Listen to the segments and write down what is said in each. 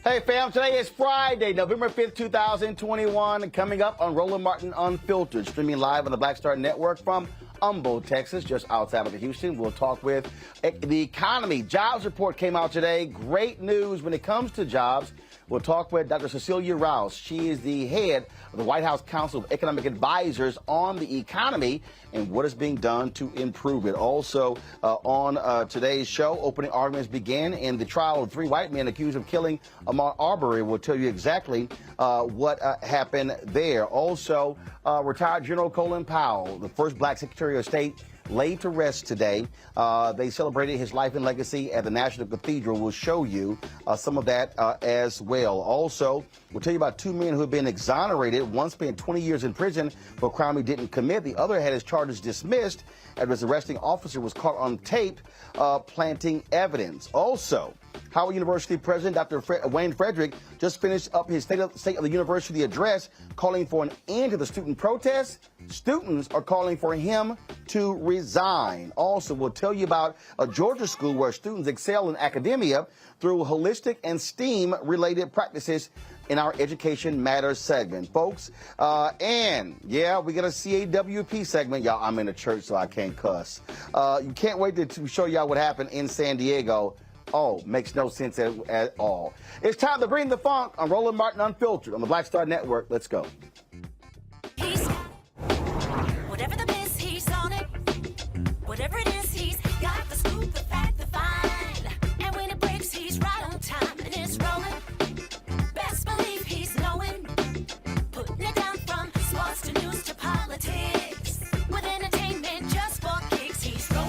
Hey fam, today is Friday, November 5th, 2021. Coming up on Roland Martin Unfiltered, streaming live on the Black Star Network from Humboldt, Texas, just outside of Houston. We'll talk with the economy. Jobs report came out today. Great news when it comes to jobs. We'll talk with Dr. CECILIA ROUSE. She is the head of the White House Council of Economic Advisors on the economy and what is being done to improve it. Also, on today's show, opening arguments began in the trial of 3 white men accused of killing Ahmaud Arbery. We'll tell you exactly what happened there. Also, retired General Colin Powell, the first black Secretary of State, laid to rest today. They celebrated his life and legacy at the National Cathedral. We'll show you some of that as well. Also, we'll tell you about 2 men who have been exonerated. One spent 20 years in prison for a crime he didn't commit. The other had his charges dismissed after his arresting officer was caught on tape planting evidence. Also, Howard University President Dr. Wayne Frederick just finished up his State of the University address calling for an end to the student protests. Students are calling for him to resign. Also, we'll tell you about a Georgia school where students excel in academia through holistic and STEAM-related practices in our Education Matters segment, folks. And, yeah, we got a CAWP segment. Y'all, I'm in a church, so I can't cuss. You can't wait to show y'all what happened in San Diego. Oh, makes no sense at all. It's time to bring the funk on Roland Martin Unfiltered on the Black Star Network. Let's go. Whatever the miss, he's on it. Whatever it is, he's got the scoop, the fact, the find. And when it breaks, he's right on time and it's rolling. Best believe he's knowing. Putting it down from sports to news to politics. With entertainment just for kicks, he's rolling.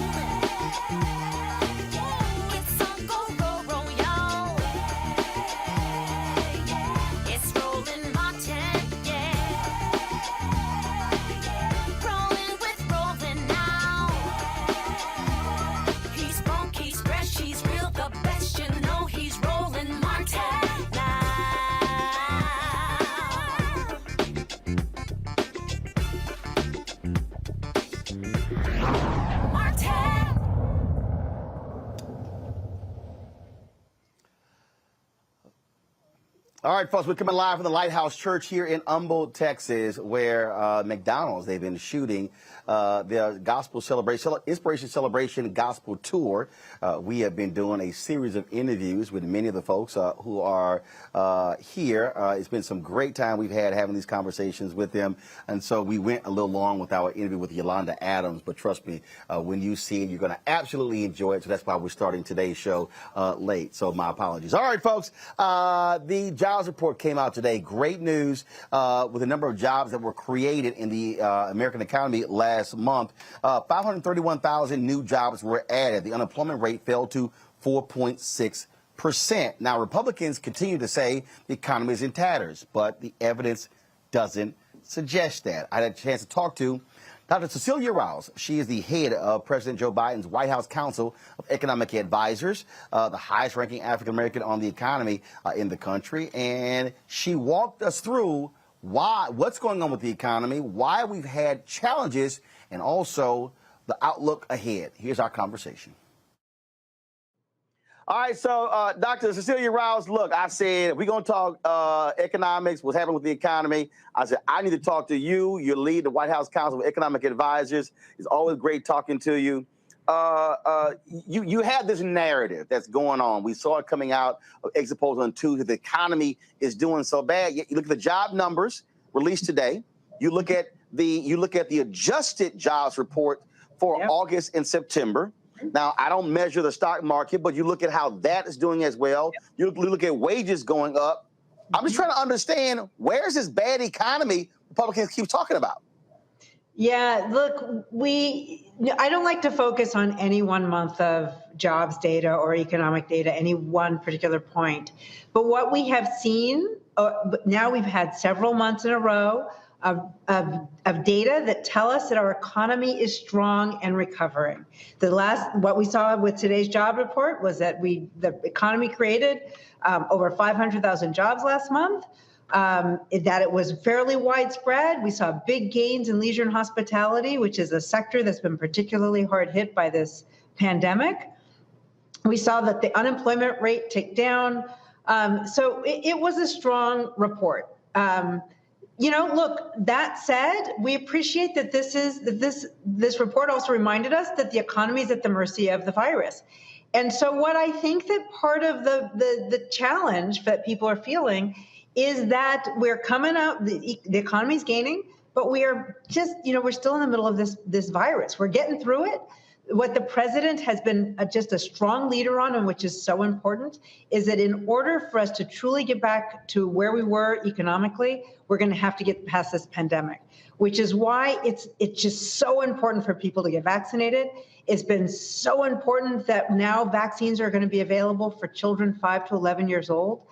All right, folks, we're coming live from the Lighthouse Church here in Humboldt, Texas, where McDonald's, they've been shooting their gospel celebration, Inspiration Celebration Gospel Tour. We have been doing a series of interviews with many of the folks who are here. It's been some great time we've had having these conversations with them. And so we went a little long with our interview with Yolanda Adams. But trust me, when you see it, you're going to absolutely enjoy it. So that's why we're starting today's show late. So my apologies. All right, folks, the jobs report came out today. Great news with the number of jobs that were created in the American economy last month. 531,000 new jobs were added. The unemployment rate fell to 4.6%. Now, Republicans continue to say the economy is in tatters, but the evidence doesn't suggest that. I had a chance to talk to Dr. CECILIA ROUSE. She is the head of President Joe Biden's White House Council of Economic Advisors, the highest-ranking African-American on the economy in the country. And she walked us through what's going on with the economy, why we've had challenges, and also the outlook ahead. Here's our conversation. All right, so Dr. CECILIA ROUSE, look, I said, we're going to talk economics, what's happening with the economy. I said, I need to talk to you. You lead the White House Council of Economic Advisors. It's always great talking to you. You have this narrative that's going on. We saw it coming out of exit polls on Tuesday. The economy is doing so bad. You look at the job numbers released today. You look at the adjusted jobs report for August and September. Now, I don't measure the stock market, but you look at how that is doing as well. You look at wages going up. I'm just trying to understand, where's this bad economy Republicans keep talking about? Yeah, look, I don't like to focus on any one month of jobs data or economic data, any one particular point. But what we have seen, now we've had several months in a row of data that tell us that our economy is strong and recovering. What we saw with today's job report was that the economy created over 500,000 jobs last month, that it was fairly widespread. We saw big gains in leisure and hospitality, which is a sector that's been particularly hard hit by this pandemic. We saw that the unemployment rate ticked down. So it was a strong report. Look, that said, we appreciate that this report also reminded us that the economy is at the mercy of the virus. And so what I think that part of the challenge that people are feeling is that we're coming out, the economy's gaining, but we are just, we're still in the middle of this virus. We're getting through it. What the president has been just a strong leader on, and which is so important, is that in order for us to truly get back to where we were economically, we're going to have to get past this pandemic, which is why it's just so important for people to get vaccinated. It's been so important that now vaccines are going to be available for children 5 to 11 years old,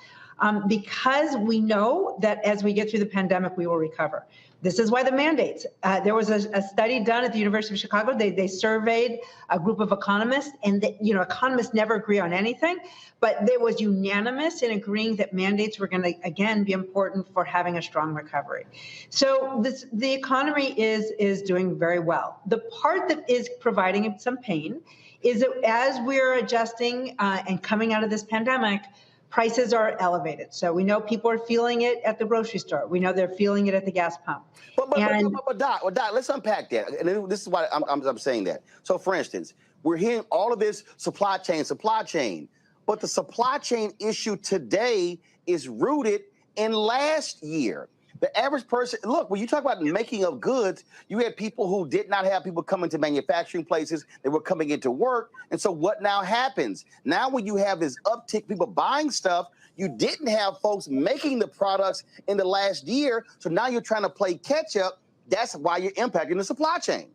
because we know that as we get through the pandemic, we will recover. This is why the mandates. There was a study done at the University of Chicago. They surveyed a group of economists, and economists never agree on anything, but there was unanimous in agreeing that mandates were going to, again, be important for having a strong recovery. So the economy is doing very well. The part that is providing some pain is that as we're adjusting and coming out of this pandemic, prices are elevated. So we know people are feeling it at the grocery store. We know they're feeling it at the gas pump. But Doc, let's unpack that. And this is why I'm saying that. So, for instance, we're hearing all of this supply chain. But the supply chain issue today is rooted in last year. The average person, look, when you talk about making of goods, you had people who did not have people coming to manufacturing places. They were coming into work. And so what now happens? Now when you have this uptick, people buying stuff, you didn't have folks making the products in the last year. So now you're trying to play catch up. That's why you're impacting the supply chain.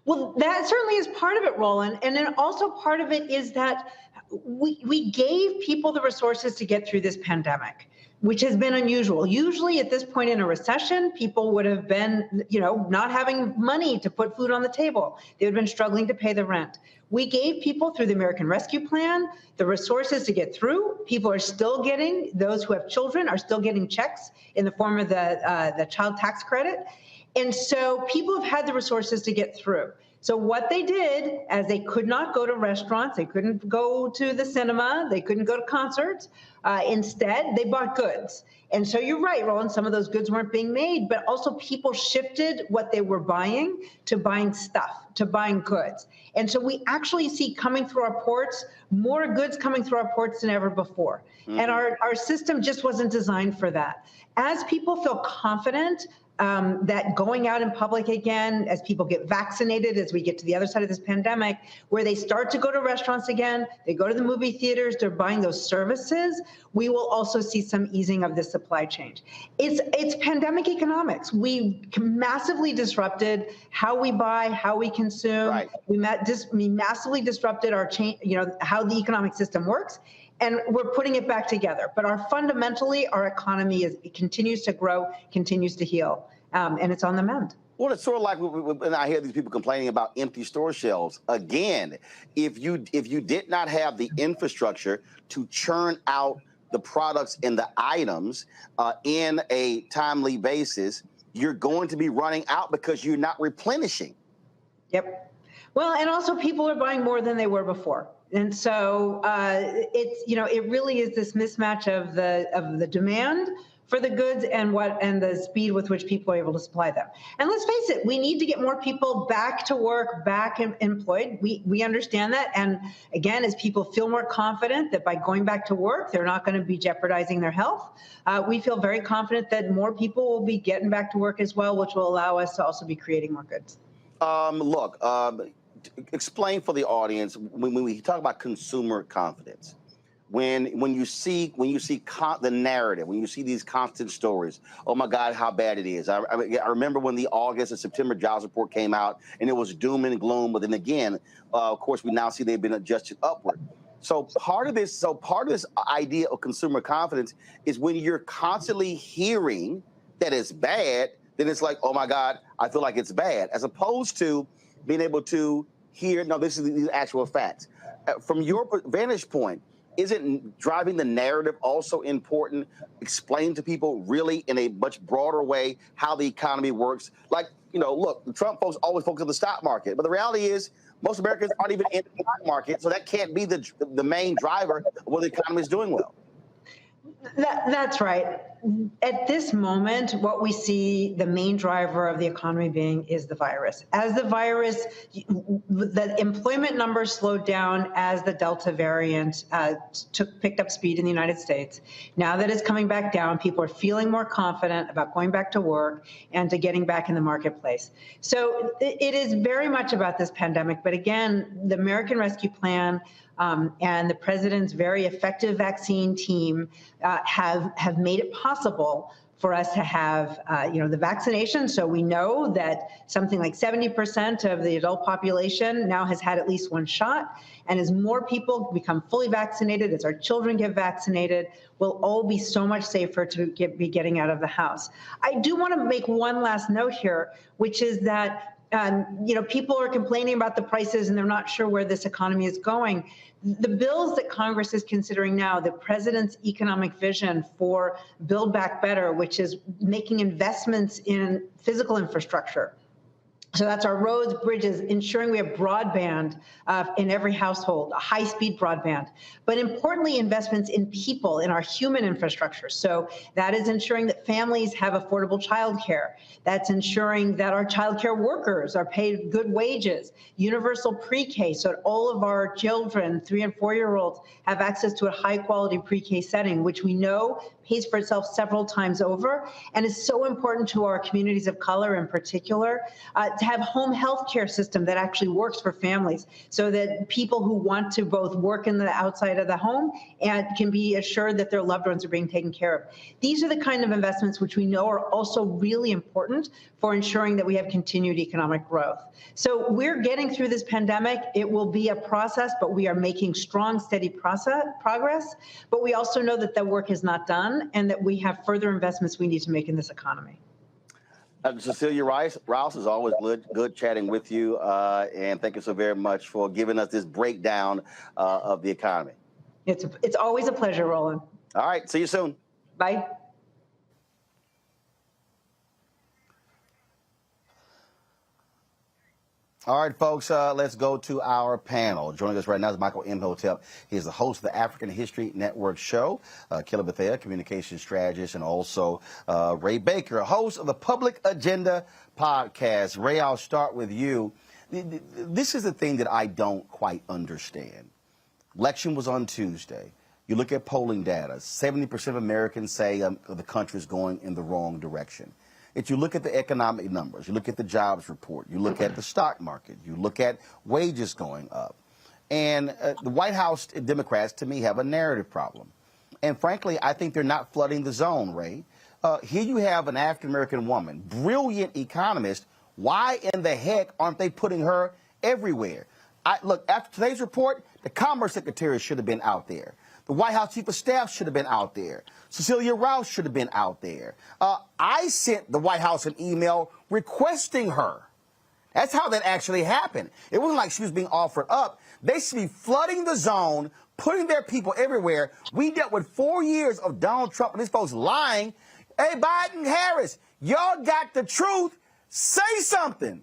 Well, that certainly is part of it, Roland. And then also part of it is that we gave people the resources to get through this pandemic, which has been unusual. Usually at this point in a recession, people would have been, not having money to put food on the table. They would have been struggling to pay the rent. We gave people through the American Rescue Plan the resources to get through. People are still getting, those who have children are still getting checks in the form of the child tax credit. And so people have had the resources to get through. So what they did, as they could not go to restaurants, they couldn't go to the cinema, they couldn't go to concerts, instead they bought goods. And so you're right, Roland, some of those goods weren't being made, but also people shifted what they were buying to buying stuff, to buying goods. And so we actually see coming through our ports, more goods coming through our ports than ever before. And our system just wasn't designed for that. As people feel confident that going out in public again, as people get vaccinated, as we get to the other side of this pandemic, where they start to go to restaurants again, they go to the movie theaters, they're buying those services, we will also see some easing of the supply chain. It's pandemic economics. We massively disrupted how we buy, how we consume. Right. We massively disrupted our chain, how the economic system works. And we're putting it back together. But fundamentally, our economy it continues to grow, continues to heal, and it's on the mend. Well, it's sort of like when I hear these people complaining about empty store shelves. Again, if you did not have the infrastructure to churn out the products and the items in a timely basis, you're going to be running out because you're not replenishing. Yep. Well, and also people are buying more than they were before. And so it really is this mismatch of the demand for the goods and the speed with which people are able to supply them. And let's face it, we need to get more people back to work, back employed. We understand that. And again, as people feel more confident that by going back to work, they're not going to be jeopardizing their health, we feel very confident that more people will be getting back to work as well, which will allow us to also be creating more goods. Explain for the audience when we talk about consumer confidence. When you see the narrative, when you see these constant stories, oh my God, how bad it is. I remember when the August and September jobs report came out, and it was doom and gloom. But then again, of course, we now see they've been adjusted upward. So part of this idea of consumer confidence is when you're constantly hearing that it's bad, then it's like, oh my God, I feel like it's bad, as opposed to being able to hear, no, this is these actual facts. From your vantage point, isn't driving the narrative also important? Explain to people really in a much broader way how the economy works. Like, look, the Trump folks always focus on the stock market, but the reality is most Americans aren't even in the stock market, so that can't be the main driver of whether the economy is doing well. That's right. At this moment, what we see the main driver of the economy being is the virus. As the employment numbers slowed down as the Delta variant picked up speed in the United States. Now that it's coming back down, people are feeling more confident about going back to work and to getting back in the marketplace. So it is very much about this pandemic. But again, the American Rescue Plan and the president's very effective vaccine team have made it possible for us to have, the vaccination. So we know that something like 70% of the adult population now has had at least one shot. And as more people become fully vaccinated, as our children get vaccinated, we'll all be so much safer to be getting out of the house. I do want to make one last note here, which is that people are complaining about the prices and they're not sure where this economy is going. The bills that Congress is considering now, the president's economic vision for Build Back Better, which is making investments in physical infrastructure. So that's our roads, bridges, ensuring we have broadband in every household, a high-speed broadband. But importantly, investments in people, in our human infrastructure. So that is ensuring that families have affordable childcare. That's ensuring that our childcare workers are paid good wages, universal pre-K, so that all of our children, 3- and 4-year-olds, have access to a high-quality pre-K setting, which we know pays for itself several times over, and is so important to our communities of color in particular, to have home health care system that actually works for families, so that people who want to both work in the outside of the home and can be assured that their loved ones are being taken care of. These are the kind of investments which we know are also really important for ensuring that we have continued economic growth. So we're getting through this pandemic. It will be a process, but we are making strong, steady progress. But we also know that the work is not done and that we have further investments we need to make in this economy. Cecilia Rouse, is always good chatting with you, and thank you so very much for giving us this breakdown of the economy. It's always a pleasure, Roland. All right, see you soon. Bye. All right, folks, let's go to our panel. Joining us right now is Michael MHOTEP. He is the host of the African History Network show. Kelly Bethea, communications strategist, and also Ray Baker, host of the Public Agenda podcast. Ray, I'll start with you. This is the thing that I don't quite understand. Election was on Tuesday. You look at polling data, 70% of Americans say the country is going in the wrong direction. If you look at the economic numbers, you look at the jobs report, you look at the stock market, you look at wages going up. And the White House Democrats, to me, have a narrative problem. And frankly, I think they're not flooding the zone, Ray. Here you have an African-American woman, brilliant economist. Why in the heck aren't they putting her everywhere? Look, after today's report, the Commerce Secretary should have been out there. The White House Chief of Staff should have been out there. CECILIA ROUSE should have been out there. I sent the White House an email requesting her. That's how that actually happened. It wasn't like she was being offered up. They should be flooding the zone, putting their people everywhere. We dealt with 4 years of Donald Trump and his folks lying. Hey, Biden, Harris, y'all got the truth. Say something.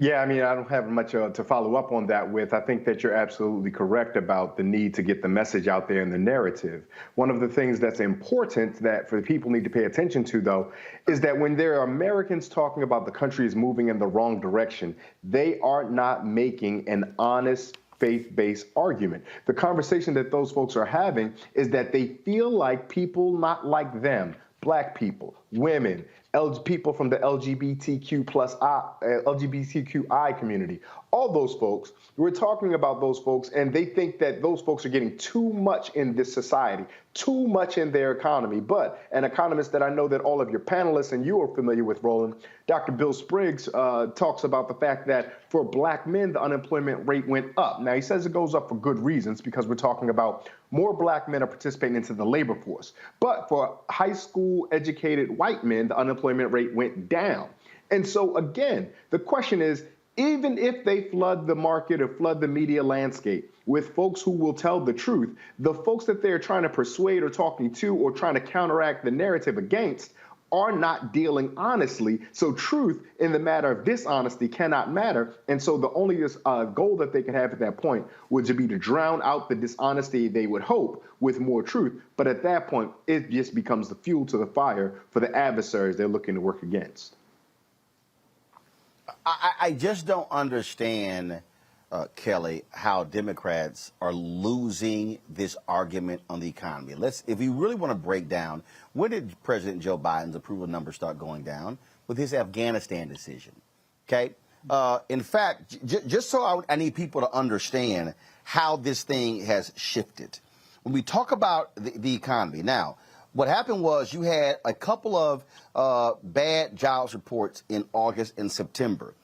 Yeah, I mean, I don't have much to follow up on that with. I think that you're absolutely correct about the need to get the message out there in the narrative. One of the things that's important that for people need to pay attention to, though, is that when there are Americans talking about the country is moving in the wrong direction, they are not making an honest, faith-based argument. The conversation that those folks are having is that they feel like people not like them, Black people, women, people from the LGBTQI community, all those folks, we're talking about those folks, and they think that those folks are getting too much in this society, too much in their economy. But an economist that I know that all of your panelists and you are familiar with, Roland, Dr. Bill Spriggs, talks about the fact that for Black men, the unemployment rate went up. Now, he says it goes up for good reasons because we're talking about more Black men are participating into the labor force. But for high school educated white men, the unemployment rate went down. And so, again, the question is, even if they flood the market or flood the media landscape with folks who will tell the truth, the folks that they're trying to persuade or talking to or trying to counteract the narrative against are not dealing honestly. So truth in the matter of dishonesty cannot matter. And so the only goal that they can have at that point would be to drown out the dishonesty, they would hope, with more truth. But at that point, it just becomes the fuel to the fire for the adversaries they're looking to work against. I just don't understand, Kelly, how Democrats are losing this argument on the economy. If you really want to break down, when did President Joe Biden's approval numbers start going down? With his Afghanistan decision. Okay. In fact, just so I need people to understand how this thing has shifted. When we talk about the economy now, what happened was you had a couple of bad jobs reports in August and September.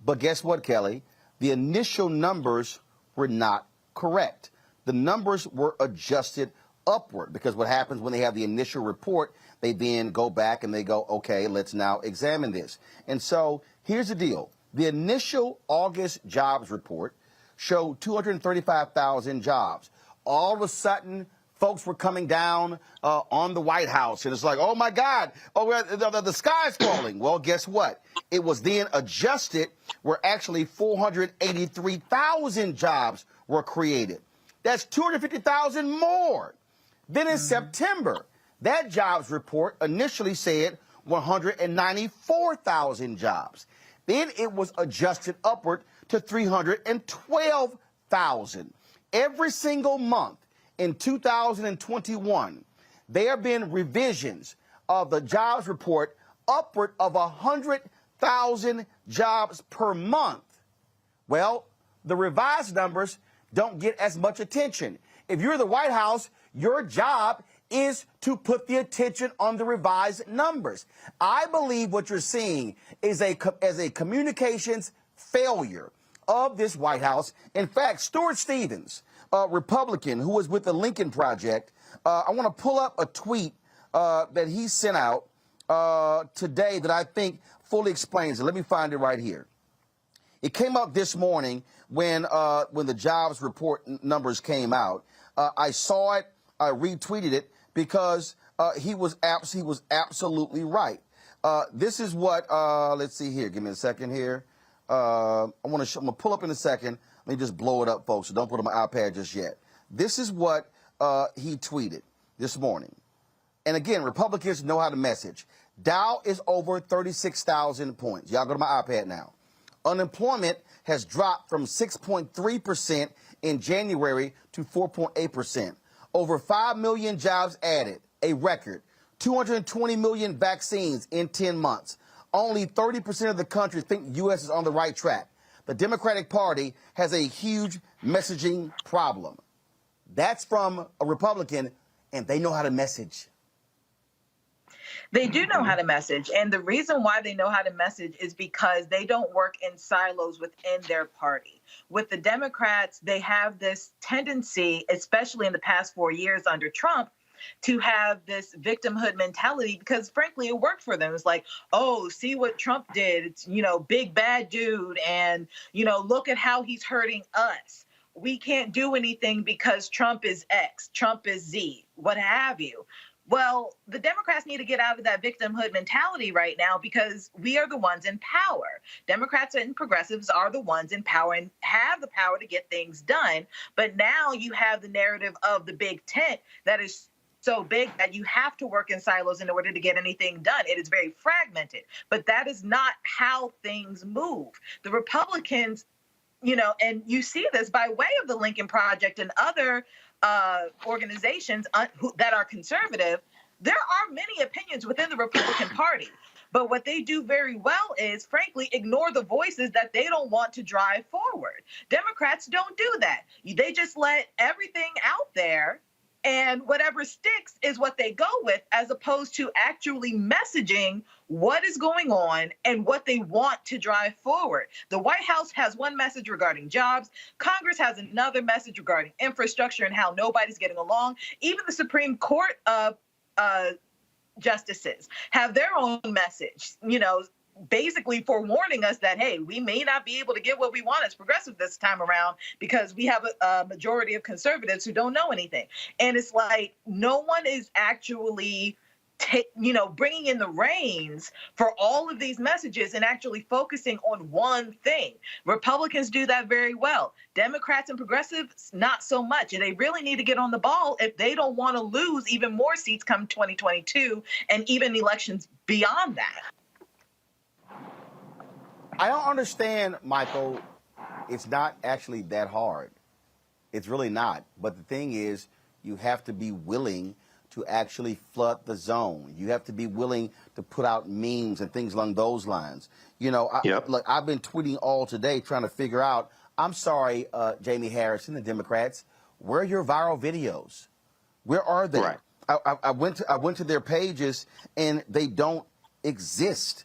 But guess what, Kelly? The initial numbers were not correct. The numbers were adjusted upward because what happens when they have the initial report, they then go back and they go, okay, let's now examine this. And so here's the deal. The initial August jobs report showed 235,000 jobs. All of a sudden, folks were coming down on the White House, and it's like, oh, my God, the sky's falling. Well, guess what? It was then adjusted where actually 483,000 jobs were created. That's 250,000 more. Then in September, that jobs report initially said 194,000 jobs. Then it was adjusted upward to 312,000. Every single month in 2021, there have been revisions of the jobs report upward of 100,000 jobs per month. Well, the revised numbers don't get as much attention. If you're the White House, your job is to put the attention on the revised numbers. I believe what you're seeing is a communications failure of this White House. In fact, Stuart Stevens, a Republican who was with the Lincoln Project, I want to pull up a tweet that he sent out today that I think fully explains it. Let me find it right here. It came up this morning when the jobs report numbers came out. I saw it, I retweeted it because he was absolutely right. This is what, let's see here. Give me a second here. I'm going to pull up in a second. Let me just blow it up, folks. So don't put it on my iPad just yet. This is what he tweeted this morning. And again, Republicans know how to message. Dow is over 36,000 points. Y'all go to my iPad now. Unemployment has dropped from 6.3% in January to 4.8%. Over 5 million jobs added, a record. 220 million vaccines in 10 months. Only 30% of the country think the U.S. is on the right track. The Democratic Party has a huge messaging problem. That's from a Republican, and they know how to message. They do know how to message. And the reason why they know how to message is because they don't work in silos within their party. With the Democrats, they have this tendency, especially in the past 4 years under Trump, to have this victimhood mentality because, frankly, it worked for them. It's like, oh, see what Trump did. It's, big bad dude. And, look at how he's hurting us. We can't do anything because Trump is X, Trump is Z, what have you. Well, the Democrats need to get out of that victimhood mentality right now because we are the ones in power. Democrats and progressives are the ones in power and have the power to get things done. But now you have the narrative of the big tent that is so big that you have to work in silos in order to get anything done. It is very fragmented, but that is not how things move. The Republicans, and you see this by way of the Lincoln Project and other organizations that are conservative. There are many opinions within the Republican Party, but what they do very well is, frankly, ignore the voices that they don't want to drive forward. Democrats don't do that. They just let everything out there, and whatever sticks is what they go with, as opposed to actually messaging what is going on and what they want to drive forward. The White House has one message regarding jobs. Congress has another message regarding infrastructure and how nobody's getting along. Even the Supreme Court justices have their own message, basically forewarning us that, hey, we may not be able to get what we want as progressive this time around because we have a majority of conservatives who don't know anything. And it's like no one is actually bringing in the reins for all of these messages and actually focusing on one thing. Republicans do that very well. Democrats and progressives, not so much. And they really need to get on the ball if they don't want to lose even more seats come 2022 and even elections beyond that. I don't understand, Michael. It's not actually that hard. It's really not. But the thing is, you have to be willing to actually flood the zone. You have to be willing to put out memes and things along those lines. Look, I've been tweeting all today trying to figure out, I'm sorry, Jamie Harris and the Democrats, where are your viral videos? Where are they? Right. I went to their pages and they don't exist.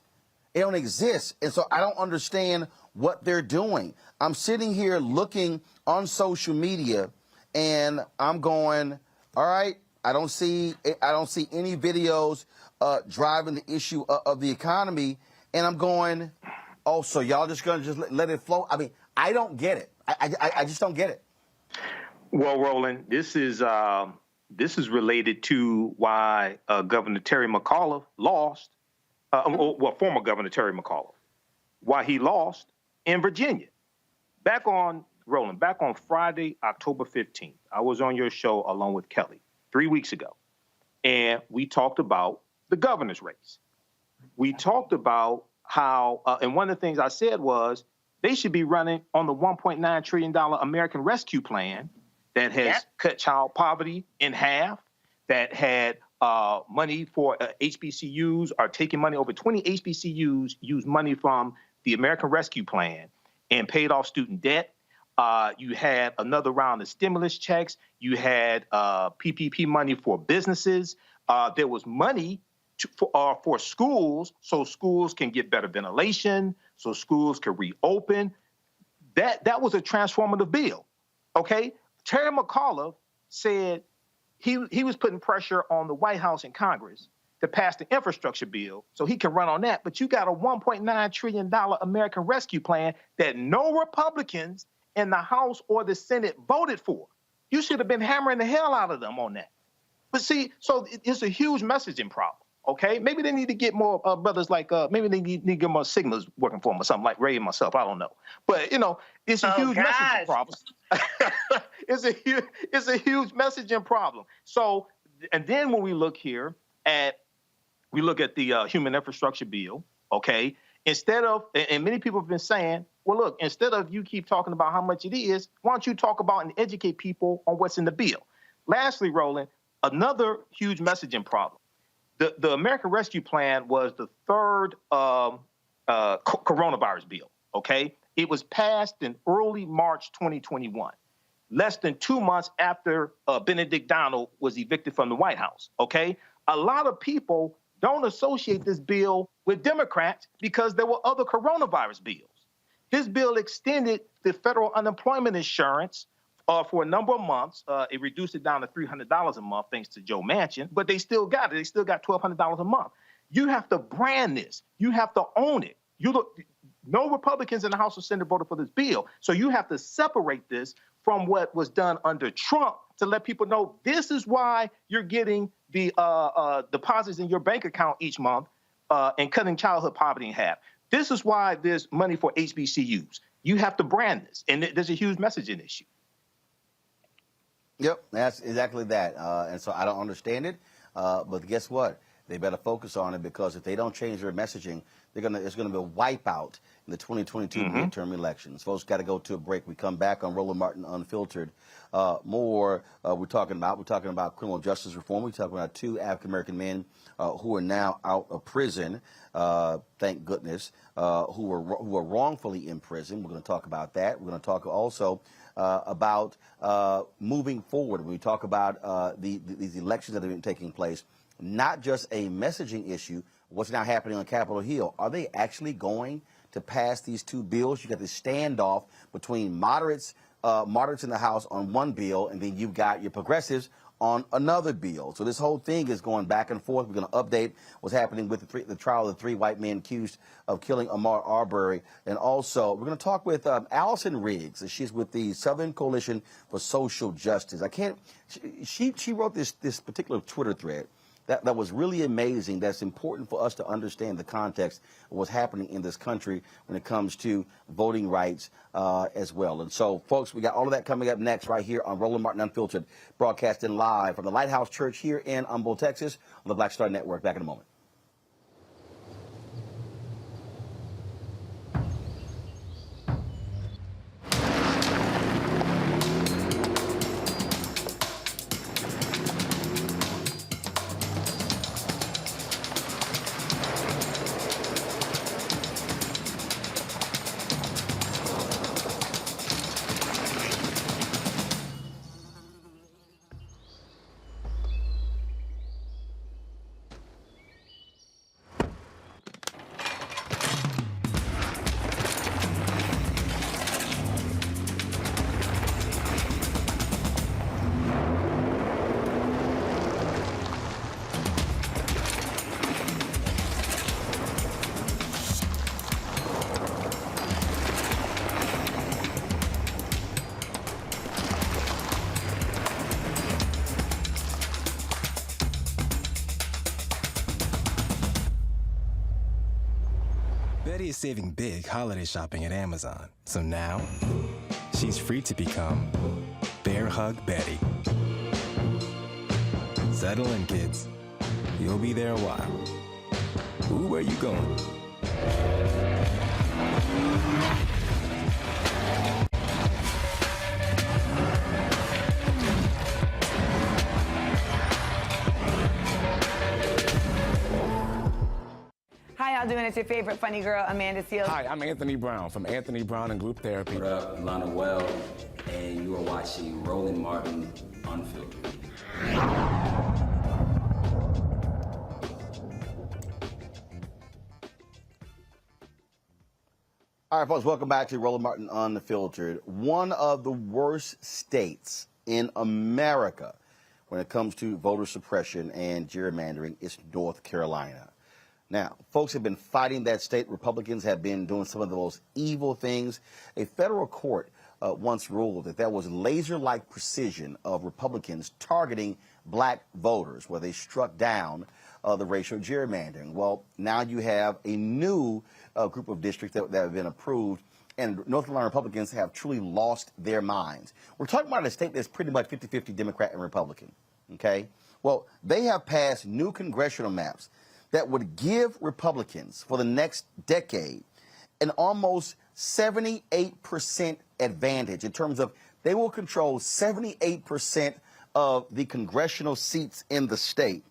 They don't exist. And so I don't understand what they're doing. I'm sitting here looking on social media and I'm going, all right, I don't see any videos driving the issue of the economy. And I'm going, oh, so y'all just going to let it flow? I mean, I don't get it. I just don't get it. Well, Roland, this is related to why Governor Terry McAuliffe lost. Former Governor Terry McAuliffe, why he lost in Virginia. Back on Friday, October 15th, I was on your show along with Kelly 3 weeks ago, and we talked about the governor's race. We talked about how, and one of the things I said was they should be running on the $1.9 trillion American Rescue Plan that has cut child poverty in half, that had money for HBCUs, are taking money. Over 20 HBCUs use money from the American Rescue Plan and paid off student debt. You had another round of stimulus checks. You had PPP money for businesses. There was money for schools, so schools can get better ventilation, so schools can reopen. That was a transformative bill. Okay, Terry McAuliffe said he was putting pressure on the White House and Congress to pass the infrastructure bill so he can run on that. But you got a $1.9 trillion American Rescue Plan that no Republicans in the House or the Senate voted for. You should have been hammering the hell out of them on that. But see, so it's a huge messaging problem, Okay, maybe they need to get more brothers like maybe they need to get more signals working for them or something like Ray and myself. I don't know, but you know, it's a huge messaging problem. It's a huge messaging problem. So, and then when we look here at the human infrastructure bill, okay, instead of, and many people have been saying, well, look, instead of you keep talking about how much it is, why don't you talk about and educate people on what's in the bill? Lastly, Roland, another huge messaging problem. The American Rescue Plan was the third coronavirus bill, okay? It was passed in early March 2021, less than 2 months after Benedict Donald was evicted from the White House, okay? A lot of people don't associate this bill with Democrats because there were other coronavirus bills. This bill extended the federal unemployment insurance for a number of months. It reduced it down to $300 a month thanks to Joe Manchin, but they still got it. They still got $1,200 a month. You have to brand this. You have to own it. No Republicans in the House or Senate voted for this bill, so you have to separate this from what was done under Trump to let people know this is why you're getting the deposits in your bank account each month and cutting childhood poverty in half. This is why there's money for HBCUs. You have to brand this, and there's a huge messaging issue. Yep, that's exactly that. And so I don't understand it, but guess what? They better focus on it, because if they don't change their messaging, it's going to be a wipeout in the 2022 midterm elections. Folks, got to go to a break. We come back on Roland Martin Unfiltered. More we're talking about criminal justice reform. We're talking about 2 African-American men who are now out of prison, thank goodness, who were wrongfully in prison. We're going to talk about that. We're going to talk also about moving forward. When we talk about these elections that have been taking place, not just a messaging issue, what's now happening on Capitol Hill. Are they actually going to pass these 2 bills? You got this standoff between moderates in the House on one bill, and then you've got your progressives on another bill. So this whole thing is going back and forth. We're going to update what's happening with the trial of the 3 white men accused of killing Ahmaud Arbery. And also, we're going to talk with Allison Riggs. She's with the Southern Coalition for Social Justice. She wrote this particular Twitter thread that was really amazing. That's important for us to understand the context of what's happening in this country when it comes to voting rights as well. And so, folks, we got all of that coming up next right here on Roland Martin Unfiltered, broadcasting live from the Lighthouse Church here in Humboldt, Texas, on the Black Star Network. Back in a moment. Betty is saving big holiday shopping at Amazon. So now, she's free to become Bear Hug Betty. Settle in, kids. You'll be there a while. Ooh, where you going? Hi, how doing? It's your favorite funny girl, Amanda Seals. Hi, I'm Anthony Brown from Anthony Brown and Group Therapy. What up, Lana Well, and you are watching Roland Martin Unfiltered. All right, folks, welcome back to Roland Martin Unfiltered. One of the worst states in America when it comes to voter suppression and gerrymandering is North Carolina. Now, folks have been fighting that state. Republicans have been doing some of the most evil things. A federal court once ruled that there was laser-like precision of Republicans targeting black voters, where they struck down the racial gerrymandering. Well, now you have a new group of districts that have been approved, and North Carolina Republicans have truly lost their minds. We're talking about a state that's pretty much 50-50 Democrat and Republican, okay? Well, they have passed new congressional maps that would give Republicans for the next decade an almost 78% advantage in terms of they will control 78% of the congressional seats in the state.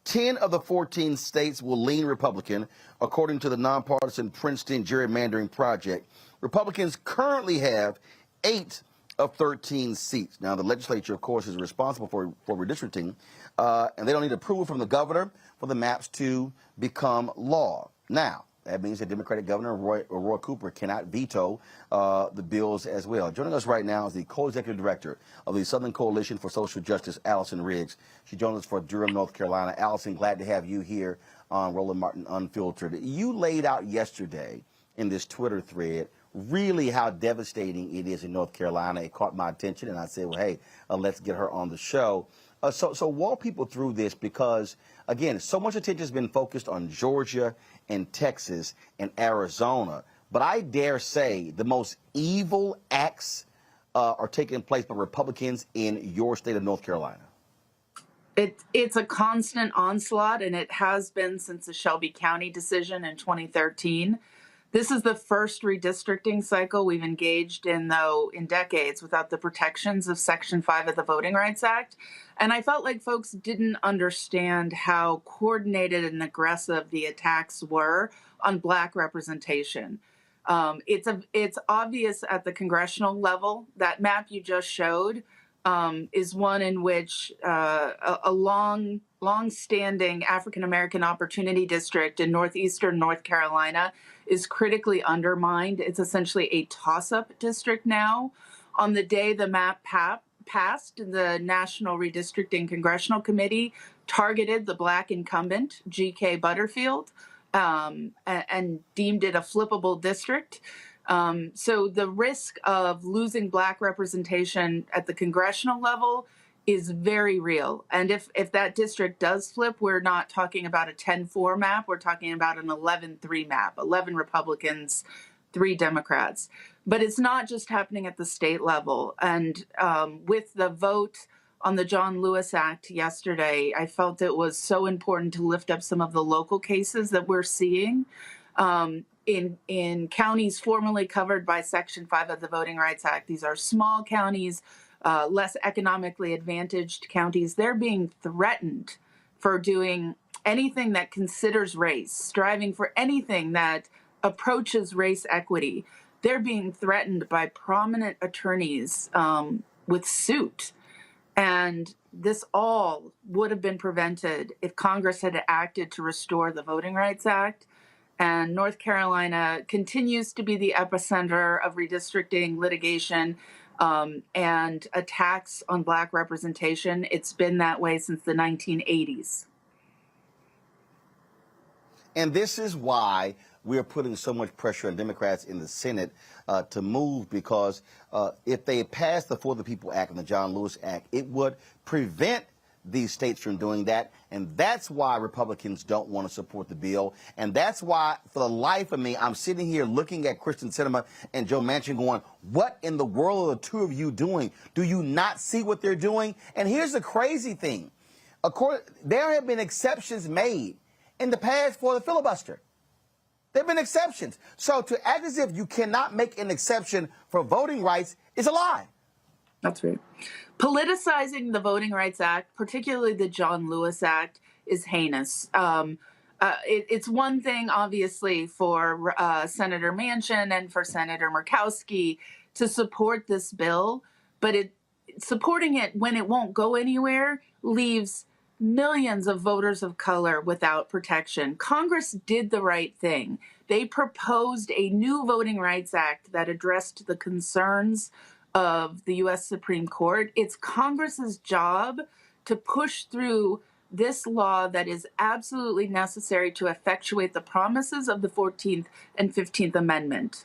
10 of the 14 states will lean Republican, according to the nonpartisan Princeton Gerrymandering Project. Republicans currently have 8 of 13 seats. Now, the legislature, of course, is responsible for redistricting, and they don't need approval from the governor for the maps to become law. Now, that means that Democratic Governor Roy Cooper cannot veto the bills as well. Joining us right now is the co-executive director of the Southern Coalition for Social Justice, Allison Riggs. She joins us for Durham, North Carolina. Allison, glad to have you here on Roland Martin Unfiltered. You laid out yesterday in this Twitter thread really how devastating it is in North Carolina. It caught my attention, and I said, well, hey, let's get her on the show. So walk people through this because, again, so much attention has been focused on Georgia and Texas and Arizona. But I dare say the most evil acts are taking place by Republicans in your state of North Carolina. It's a constant onslaught, and it has been since the Shelby County decision in 2013. This is the first redistricting cycle we've engaged in, though, in decades without the protections of Section 5 of the Voting Rights Act. And I felt like folks didn't understand how coordinated and aggressive the attacks were on Black representation. It's obvious at the congressional level. That map you just showed is one in which a long-standing African-American Opportunity District in northeastern North Carolina is critically undermined. It's essentially a toss-up district now. On the day the map passed, the National Redistricting Congressional Committee targeted the Black incumbent, G.K. Butterfield, and deemed it a flippable district. So the risk of losing Black representation at the congressional level is very real. And if that district does flip, we're not talking about a 10-4 map. We're talking about an 11-3 map, 11 Republicans, 3 Democrats. But it's not just happening at the state level. And with the vote on the John Lewis Act yesterday, I felt it was so important to lift up some of the local cases that we're seeing in counties formerly covered by Section 5 of the Voting Rights Act. These are small counties, less economically advantaged counties. They're being threatened for doing anything that considers race, striving for anything that approaches race equity. They're being threatened by prominent attorneys with suit. And this all would have been prevented if Congress had acted to restore the Voting Rights Act. And North Carolina continues to be the epicenter of redistricting litigation and attacks on Black representation. It's been that way since the 1980s. And this is why we're putting so much pressure on Democrats in the Senate to move, because if they pass the For the People Act and the John Lewis Act, it would prevent these states from doing that. And that's why Republicans don't want to support the bill. And that's why, for the life of me, I'm sitting here looking at Kristen Sinema and Joe Manchin going, what in the world are the two of you doing? Do you not see what they're doing? And here's the crazy thing. There have been exceptions made in the past for the filibuster. There have been exceptions. So to act as if you cannot make an exception for voting rights is a lie. That's right. Politicizing the Voting Rights Act, particularly the John Lewis Act, is heinous. It's one thing, obviously, for Senator Manchin and for Senator Murkowski to support this bill, but supporting it when it won't go anywhere leaves millions of voters of color without protection. Congress did the right thing. They proposed a new Voting Rights Act that addressed the concerns of the U.S. Supreme Court. It's Congress's job to push through this law that is absolutely necessary to effectuate the promises of the 14th and 15th Amendment.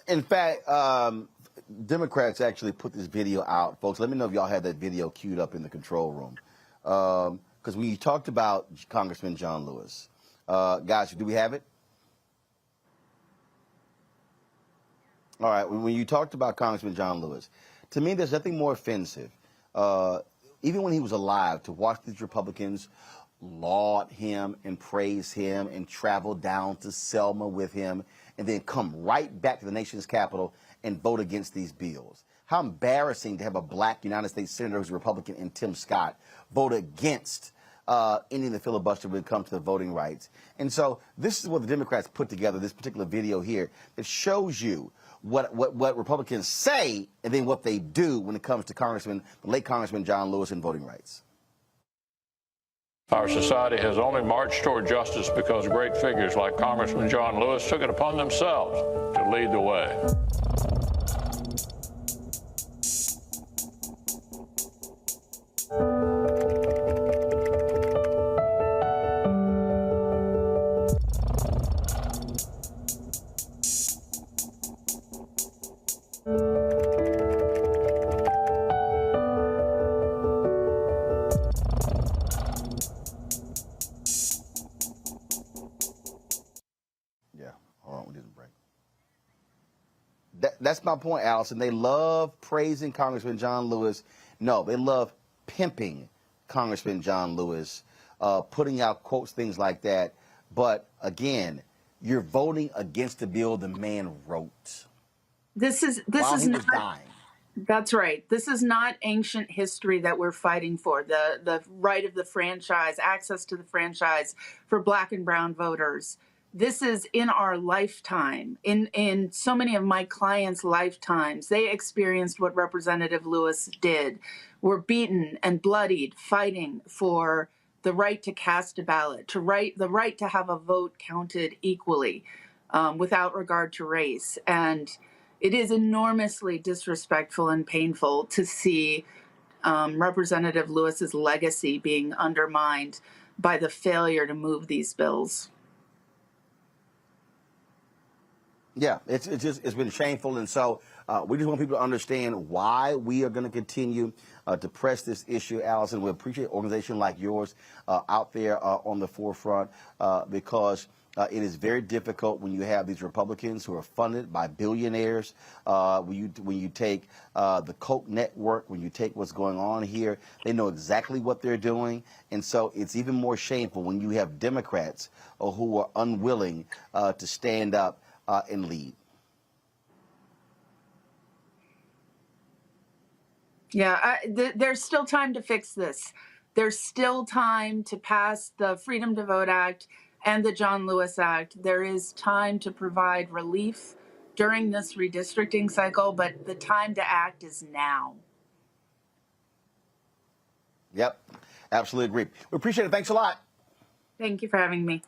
In fact, Democrats actually put this video out, folks. Let me know if y'all had that video queued up in the control room. Because when you talked about Congressman John Lewis, guys, do we have it? All right, when you talked about Congressman John Lewis, to me, there's nothing more offensive, even when he was alive, to watch these Republicans laud him and praise him and travel down to Selma with him and then come right back to the nation's capital and vote against these bills. How embarrassing to have a black United States senator who's a Republican and Tim Scott vote against ending the filibuster when it comes to the voting rights. And so this is what the Democrats put together, this particular video here, that shows you what Republicans say and then what they do when it comes to the late Congressman John Lewis and voting rights. Our society has only marched toward justice because great figures like Congressman John Lewis took it upon themselves to lead the way. That's my point, Allison. They love praising Congressman John Lewis. No, they love pimping Congressman John Lewis, putting out quotes, things like that. But again, you're voting against the bill the man wrote. This is not dying. That's right. This is not ancient history that we're fighting for. The right of the franchise, access to the franchise for black and brown voters. This is in our lifetime, in so many of my clients' lifetimes. They experienced what Representative Lewis did. Were beaten and bloodied, fighting for the right to cast a ballot, the right to have a vote counted equally, without regard to race. And it is enormously disrespectful and painful to see Representative Lewis's legacy being undermined by the failure to move these bills. Yeah, it's been shameful, and so we just want people to understand why we are going to continue to press this issue, Allison. We appreciate an organization like yours out there on the forefront because it is very difficult when you have these Republicans who are funded by billionaires. When you take the Koch network, when you take what's going on here, they know exactly what they're doing, and so it's even more shameful when you have Democrats who are unwilling to stand up and lead. Yeah, there's still time to fix this. There's still time to pass the Freedom to Vote Act and the John Lewis Act. There is time to provide relief during this redistricting cycle, but the time to act is now. Yep, absolutely agree. We appreciate it. Thanks a lot. Thank you for having me.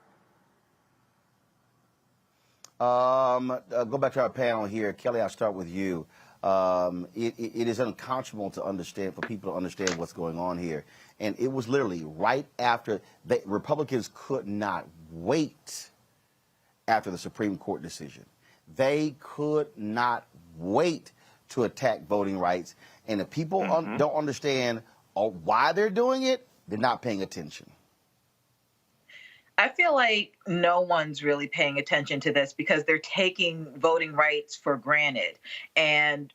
Go back to our panel here. Kelly, I'll start with you. It is unconscionable for people to understand what's going on here. And it was literally right after the Republicans could not wait after the Supreme Court decision. They could not wait to attack voting rights. And if people don't understand why they're doing it, they're not paying attention. I feel like no one's really paying attention to this because they're taking voting rights for granted. And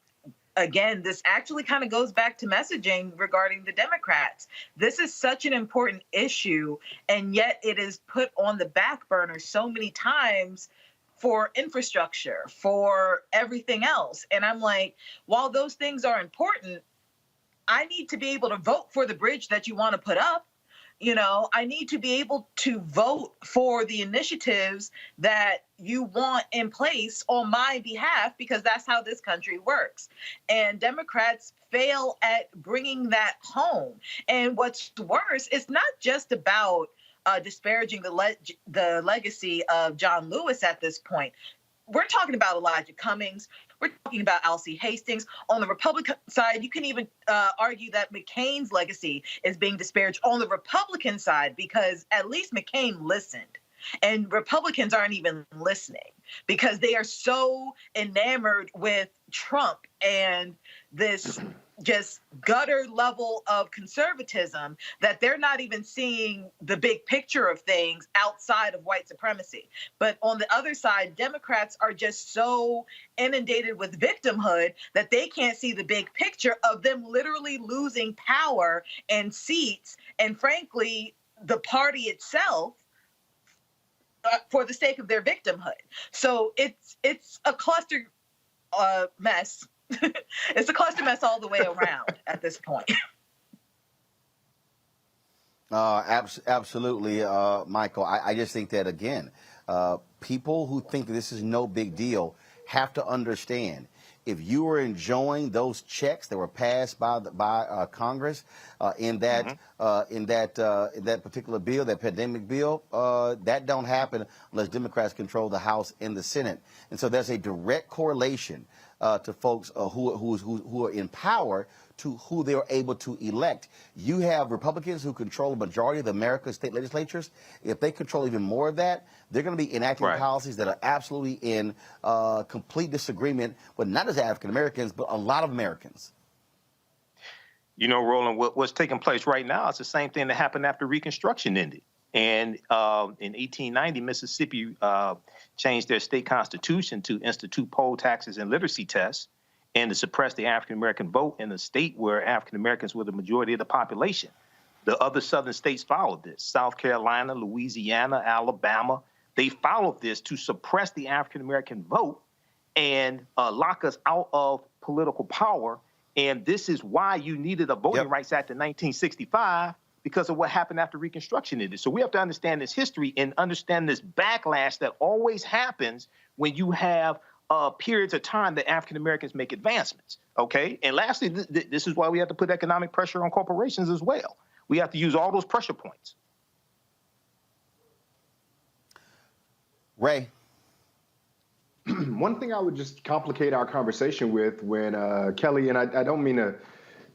again, this actually kind of goes back to messaging regarding the Democrats. This is such an important issue, and yet it is put on the back burner so many times for infrastructure, for everything else. And I'm like, while those things are important, I need to be able to vote for the bridge that you want to put up. You know, I need to be able to vote for the initiatives that you want in place on my behalf, because that's how this country works. And Democrats fail at bringing that home. And what's worse, it's not just about disparaging the legacy of John Lewis at this point. We're talking about Elijah Cummings. We're talking about Alcee Hastings. On the Republican side, you can even argue that McCain's legacy is being disparaged on the Republican side, because at least McCain listened. And Republicans aren't even listening because they are so enamored with Trump and this just gutter level of conservatism that they're not even seeing the big picture of things outside of white supremacy. But on the other side, Democrats are just so inundated with victimhood that they can't see the big picture of them literally losing power and seats and, frankly, the party itself for the sake of their victimhood. So it's a cluster mess. It's a cluster mess all the way around at this point. Absolutely, Michael. I just think that, again, people who think that this is no big deal have to understand, if you were enjoying those checks that were passed by Congress in that particular bill, that pandemic bill, that don't happen unless Democrats control the House and the Senate. And so there's a direct correlation to folks who are in power to who they are able to elect. You have Republicans who control the majority of the American state legislatures. If they control even more of that, they're going to be enacting policies that are absolutely in complete disagreement with not just African Americans, but a lot of Americans. You know, Roland, what's taking place right now is the same thing that happened after Reconstruction ended. And in 1890, Mississippi changed their state constitution to institute poll taxes and literacy tests and to suppress the African-American vote in a state where African-Americans were the majority of the population. The other southern states followed this. South Carolina, Louisiana, Alabama, they followed this to suppress the African-American vote and lock us out of political power. And this is why you needed a Voting Rights Act in 1965, because of what happened after Reconstruction ended. So we have to understand this history and understand this backlash that always happens when you have periods of time that African Americans make advancements, okay? And lastly, this is why we have to put economic pressure on corporations as well. We have to use all those pressure points. Ray. One thing I would just complicate our conversation with when Kelly, and I don't mean to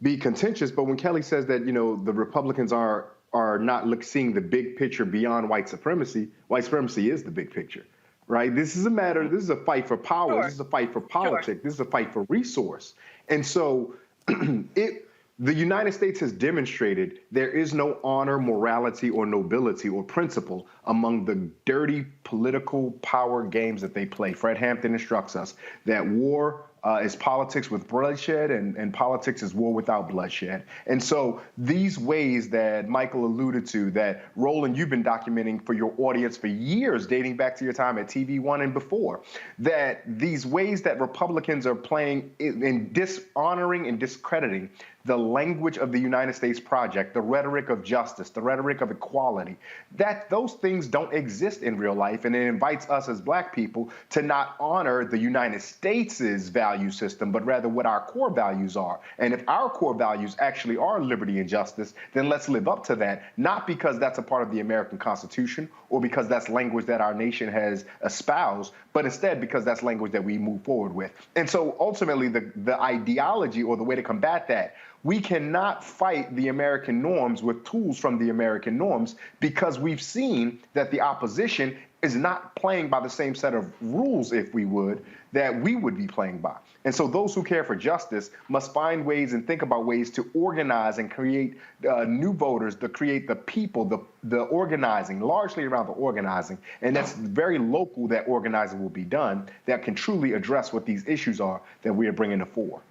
be contentious, but when Kelly says that, you know, the Republicans are not seeing the big picture beyond white supremacy is the big picture. Right? This is a fight for power. Sure. This is a fight for politics. Sure. This is a fight for resource. And so the United States has demonstrated there is no honor, morality, or nobility or principle among the dirty political power games that they play. Fred Hampton instructs us that war is politics with bloodshed, and politics is war without bloodshed. And so these ways that Michael alluded to, that Roland, you've been documenting for your audience for years, dating back to your time at TV One and before, that these ways that Republicans are playing in dishonoring and discrediting the language of the United States project, the rhetoric of justice, the rhetoric of equality, that those things don't exist in real life. And it invites us as Black people to not honor the United States' value system, but rather what our core values are. And if our core values actually are liberty and justice, then let's live up to that, not because that's a part of the American Constitution or because that's language that our nation has espoused, but instead because that's language that we move forward with. And so ultimately the ideology or the way to combat that, we cannot fight the American norms with tools from the American norms, because we've seen that the opposition is not playing by the same set of rules, if we would, that we would be playing by. And so those who care for justice must find ways and think about ways to organize and create new voters, to create the people, the organizing, largely around the organizing. And that's very local that organizing will be done that can truly address what these issues are that we are bringing to fore.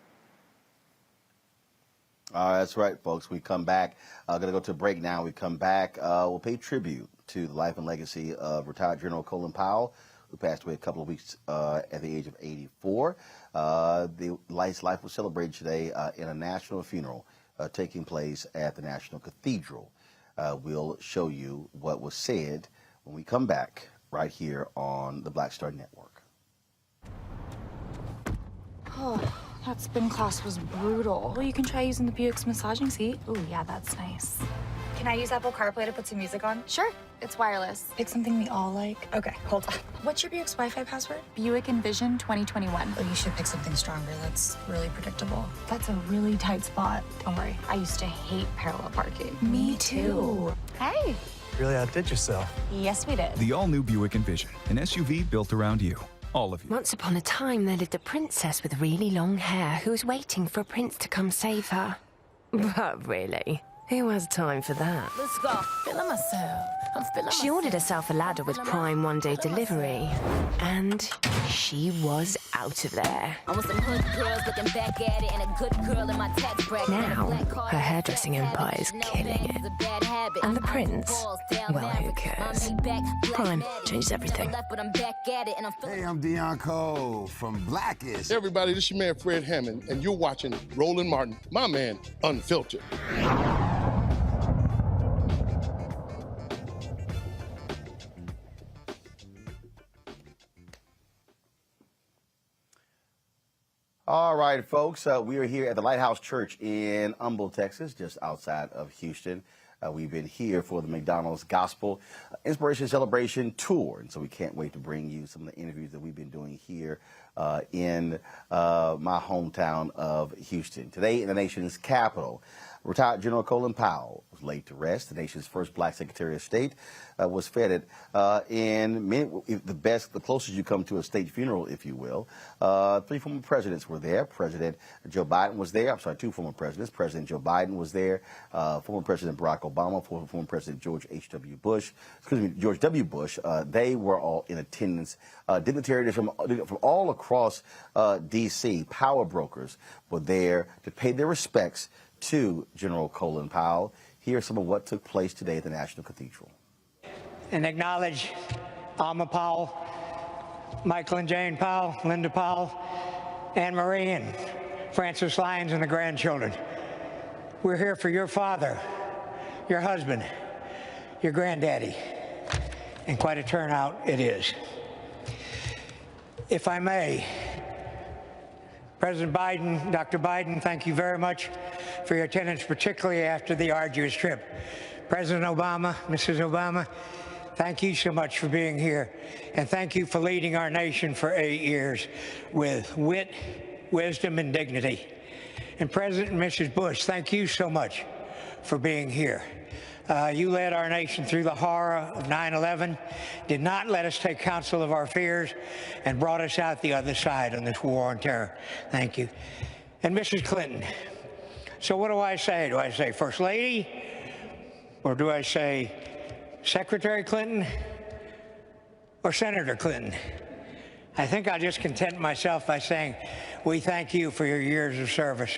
That's right, folks. We come back. Going to go to a break now. We come back. We'll pay tribute to the life and legacy of retired General Colin Powell, who passed away a couple of weeks at the age of 84. His life was celebrated today in a national funeral taking place at the National Cathedral. We'll show you what was said when we come back right here on the Black Star Network. Oh, that spin class was brutal. Well, you can try using the Buick's massaging seat. Oh, yeah, that's nice. Can I use Apple CarPlay to put some music on? Sure, it's wireless. Pick something we all like. Okay, hold on. What's your Buick's Wi-Fi password? Buick Envision 2021. Oh, you should pick something stronger. That's really predictable. That's a really tight spot. Don't worry, I used to hate parallel parking. Me too. Hey, Really outdid yourself. Yes, we did. The all-new Buick Envision, an SUV built around you. All of you. Once upon a time, there lived a princess with really long hair who was waiting for a prince to come save her. But really, who has time for that? Let's go. Feeling myself. I'm feeling She ordered herself a ladder with Prime one-day delivery, and she was out of there. I want some hood girls looking back at it and a good girl in my tax bracket. Now, her hairdressing empire is killing it. And the prince? Well, who cares? Prime changes everything. Hey, I'm Dion Cole from Blackish. Hey everybody, this is your man Fred Hammond, and you're watching Roland Martin, my man, Unfiltered. All right, folks, we are here at the Lighthouse Church in Humble, Texas, just outside of Houston. We've been here for the McDonald's Gospel Inspiration Celebration Tour, and so we can't wait to bring you some of the interviews that we've been doing here in my hometown of Houston. Today in the nation's capital, retired General Colin Powell was laid to rest. The nation's first black Secretary of State was feted the closest you come to a state funeral, if you will. 3 former presidents were there. President Joe Biden was there. I'm sorry, 2 former presidents. President Joe Biden was there. Former President Barack Obama, former President George W. Bush. They were all in attendance. Dignitaries from all across D.C., power brokers were there to pay their respects to General Colin Powell. Here's some of what took place today at the National Cathedral. And acknowledge Alma Powell, Michael and Jane Powell, Linda Powell, Anne Marie and Francis Lyons and the grandchildren. We're here for your father, your husband, your granddaddy, and quite a turnout it is. If I may, President Biden, Dr. Biden, thank you very much for your attendance, particularly after the arduous trip. President Obama, Mrs. Obama, thank you so much for being here, and thank you for leading our nation for 8 years with wit, wisdom, and dignity. And President and Mrs. Bush, thank you so much for being here. You led our nation through the horror of 9/11, did not let us take counsel of our fears, and brought us out the other side on this war on terror. Thank you. And Mrs. Clinton, so what do I say? Do I say First Lady? Or do I say Secretary Clinton? Or Senator Clinton? I think I'll just content myself by saying we thank you for your years of service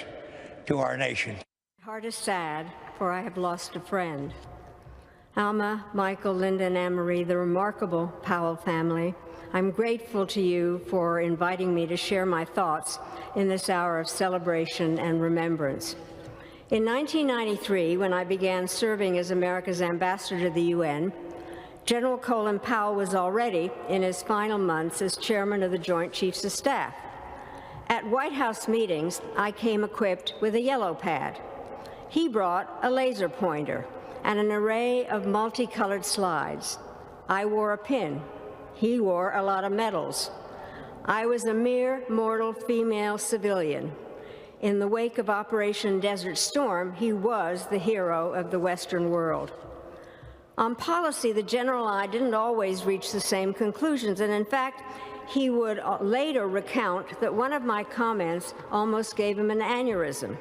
to our nation. My heart is sad, for I have lost a friend. Alma, Michael, Linda, and Anne-Marie, the remarkable Powell family, I'm grateful to you for inviting me to share my thoughts in this hour of celebration and remembrance. In 1993, when I began serving as America's ambassador to the UN, General Colin Powell was already in his final months as chairman of the Joint Chiefs of Staff. At White House meetings, I came equipped with a yellow pad. He brought a laser pointer and an array of multicolored slides. I wore a pin. He wore a lot of medals. I was a mere mortal female civilian. In the wake of Operation Desert Storm, he was the hero of the Western world. On policy, the general and I didn't always reach the same conclusions, and in fact, he would later recount that one of my comments almost gave him an aneurysm.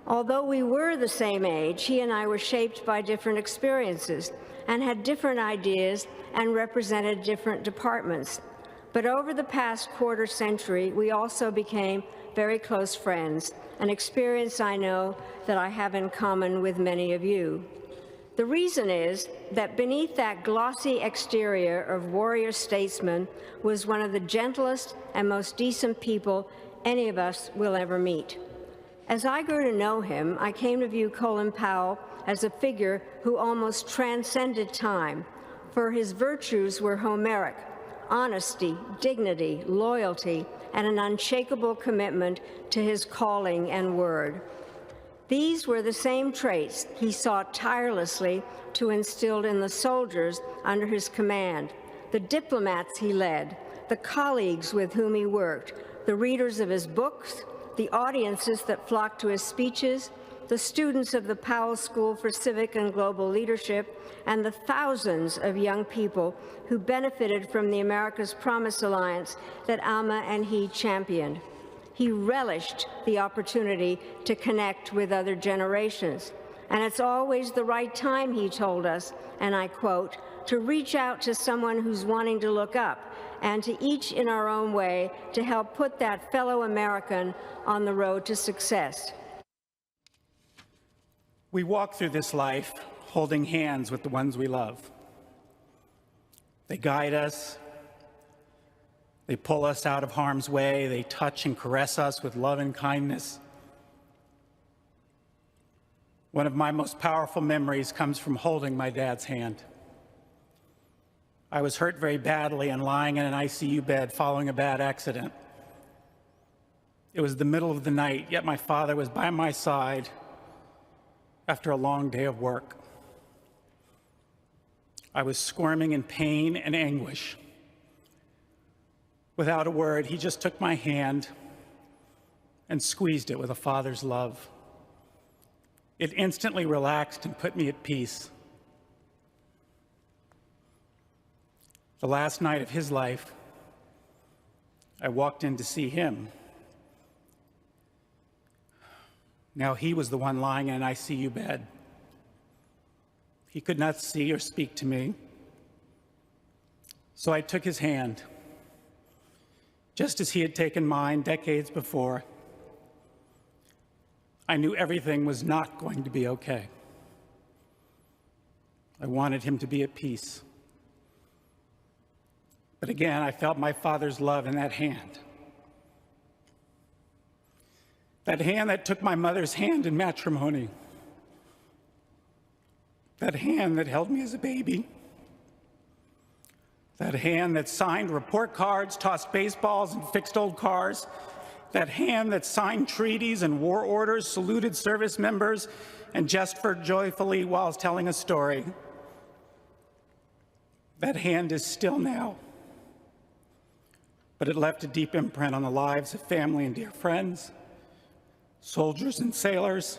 Although we were the same age, he and I were shaped by different experiences and had different ideas and represented different departments. But over the past quarter century, we also became very close friends, an experience I know that I have in common with many of you. The reason is that beneath that glossy exterior of warrior statesman was one of the gentlest and most decent people any of us will ever meet. As I grew to know him, I came to view Colin Powell as a figure who almost transcended time, for his virtues were Homeric: honesty, dignity, loyalty, and an unshakable commitment to his calling and word. These were the same traits he sought tirelessly to instill in the soldiers under his command, the diplomats he led, the colleagues with whom he worked, the readers of his books, the audiences that flocked to his speeches, the students of the Powell School for Civic and Global Leadership, and the thousands of young people who benefited from the America's Promise Alliance that Alma and he championed. He relished the opportunity to connect with other generations. And it's always the right time, he told us, and I quote, to reach out to someone who's wanting to look up, and to each in our own way to help put that fellow American on the road to success. We walk through this life holding hands with the ones we love. They guide us. They pull us out of harm's way. They touch and caress us with love and kindness. One of my most powerful memories comes from holding my dad's hand. I was hurt very badly and lying in an ICU bed following a bad accident. It was the middle of the night, yet my father was by my side after a long day of work. I was squirming in pain and anguish. Without a word, he just took my hand and squeezed it with a father's love. It instantly relaxed and put me at peace. The last night of his life, I walked in to see him. Now he was the one lying in an ICU bed. He could not see or speak to me. So I took his hand, just as he had taken mine decades before. I knew everything was not going to be okay. I wanted him to be at peace. But again, I felt my father's love in that hand. That hand that took my mother's hand in matrimony. That hand that held me as a baby. That hand that signed report cards, tossed baseballs, and fixed old cars. That hand that signed treaties and war orders, saluted service members, and gestured joyfully while telling a story. That hand is still now. But it left a deep imprint on the lives of family and dear friends, soldiers and sailors,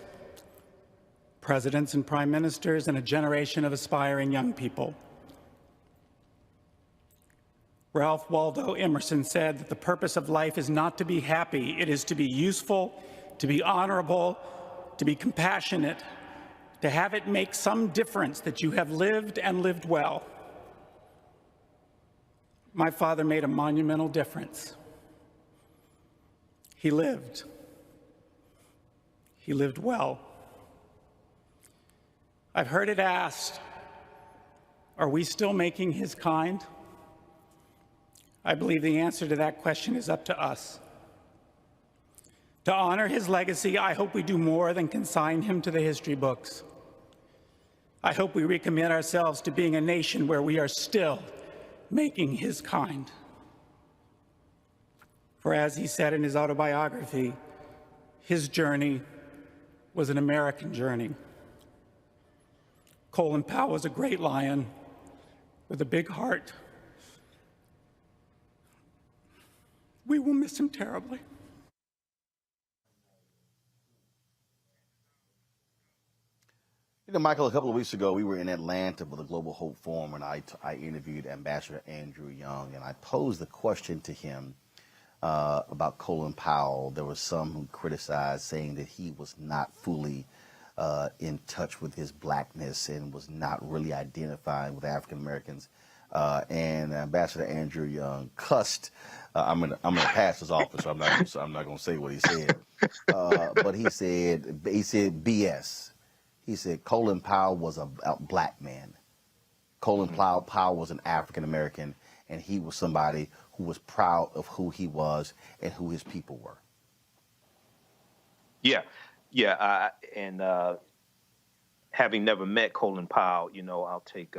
presidents and prime ministers, and a generation of aspiring young people. Ralph Waldo Emerson said that the purpose of life is not to be happy, it is to be useful, to be honorable, to be compassionate, to have it make some difference that you have lived and lived well. My father made a monumental difference. He lived. He lived well. I've heard it asked, are we still making his kind? I believe the answer to that question is up to us. To honor his legacy, I hope we do more than consign him to the history books. I hope we recommit ourselves to being a nation where we are still making his kind. For as he said in his autobiography, his journey was an American journey. Colin Powell was a great lion with a big heart. We will miss him terribly. You know, Michael, a couple of weeks ago, we were in Atlanta for the Global Hope Forum, and I interviewed Ambassador Andrew Young, and I posed the question to him about Colin Powell. There were some who criticized, saying that he was not fully in touch with his blackness and was not really identifying with African Americans. And Ambassador Andrew Young cussed. I'm gonna pass this off, so I'm not gonna say what he said. But he said BS. He said Colin Powell was a black man. Colin Powell was an African American, and he was somebody who was proud of who he was and who his people were. Yeah, and having never met Colin Powell, you know, I'll take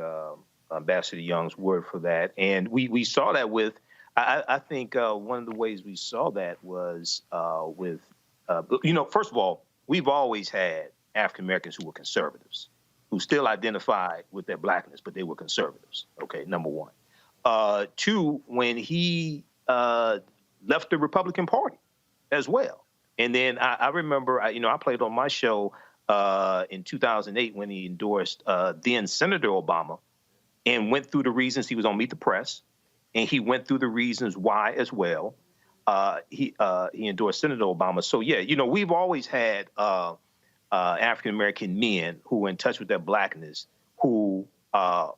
Ambassador Young's word for that. And we saw that with, I think one of the ways we saw that was with, you know, first of all, we've always had African Americans who were conservatives, who still identified with their blackness, but they were conservatives. Okay, number one. Two, when he left the Republican Party as well. And then I remember, you know, I played on my show in 2008 when he endorsed then Senator Obama, and went through the reasons. He was on Meet the Press, and he went through the reasons why as well. He endorsed Senator Obama. So yeah, you know, we've always had African American men who were in touch with their blackness, who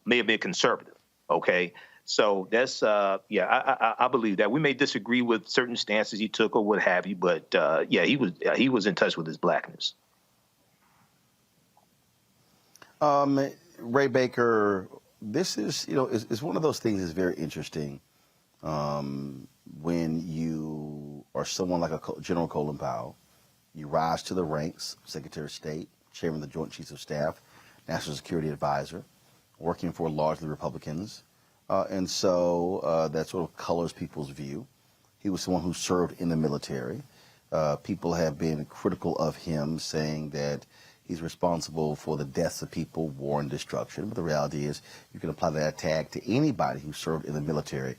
may have been conservative. Okay, so that's I believe that. We may disagree with certain stances he took or what have you, but yeah, he was in touch with his blackness. Ray Baker, this is, you know, it's one of those things that's very interesting when you are someone like a General Colin Powell. You rise to the ranks, Secretary of State, Chairman of the Joint Chiefs of Staff, National Security Advisor, working for largely Republicans. And so that sort of colors people's view. He was someone who served in the military. People have been critical of him, saying that he's responsible for the deaths of people, war and destruction. But the reality is you can apply that tag to anybody who served in the military.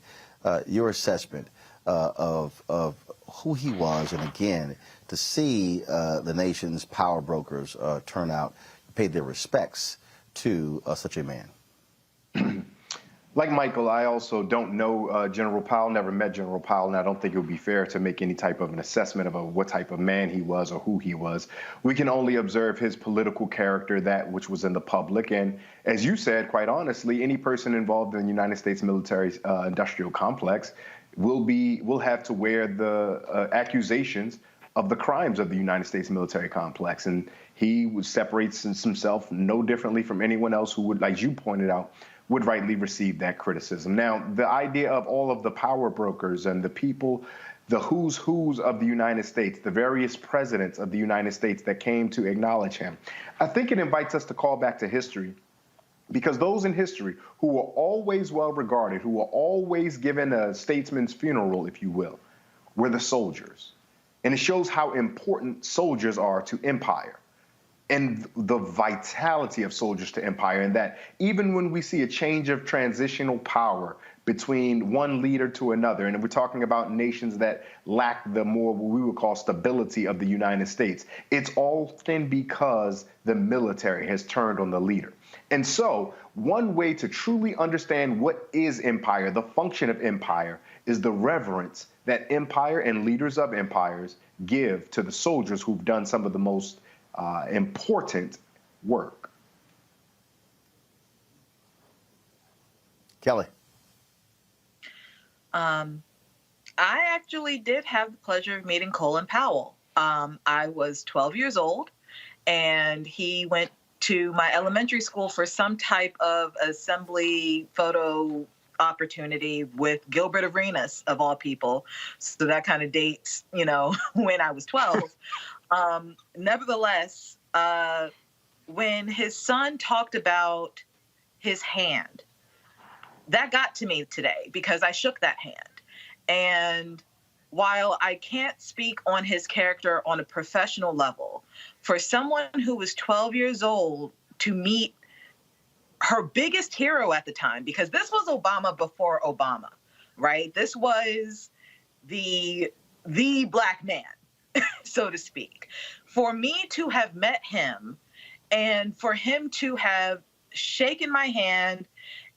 Your assessment of who he was, and again, to see the nation's power brokers turn out, pay their respects to such a man. Like Michael, I also don't know General Powell, never met General Powell, and I don't think it would be fair to make any type of an assessment of what type of man he was or who he was. We can only observe his political character, that which was in the public. And as you said, quite honestly, any person involved in the United States military industrial complex will have to wear the accusations of the crimes of the United States military complex. And he separates himself no differently from anyone else who would, like you pointed out, would rightly receive that criticism. Now, the idea of all of the power brokers and the people, the who's of the United States, the various presidents of the United States that came to acknowledge him, I think it invites us to call back to history, because those in history who were always well regarded, who were always given a statesman's funeral, if you will, were the soldiers. And it shows how important soldiers are to empire, and the vitality of soldiers to empire, and that even when we see a change of transitional power between one leader to another, and we're talking about nations that lack the more what we would call stability of the United States, it's often because the military has turned on the leader. And so one way to truly understand what is empire, the function of empire, is the reverence that empire and leaders of empires give to the soldiers who've done some of the most important work. Kelly. I actually did have the pleasure of meeting Colin Powell. I was 12 years old, and he went to my elementary school for some type of assembly photo opportunity with Gilbert Arenas, of all people. So that kind of dates, you know, when I was 12. Nevertheless, when his son talked about his hand, that got to me today because I shook that hand. And while I can't speak on his character on a professional level, for someone who was 12 years old to meet her biggest hero at the time, because this was Obama before Obama, right? This was the black man, so to speak. For me to have met him and for him to have shaken my hand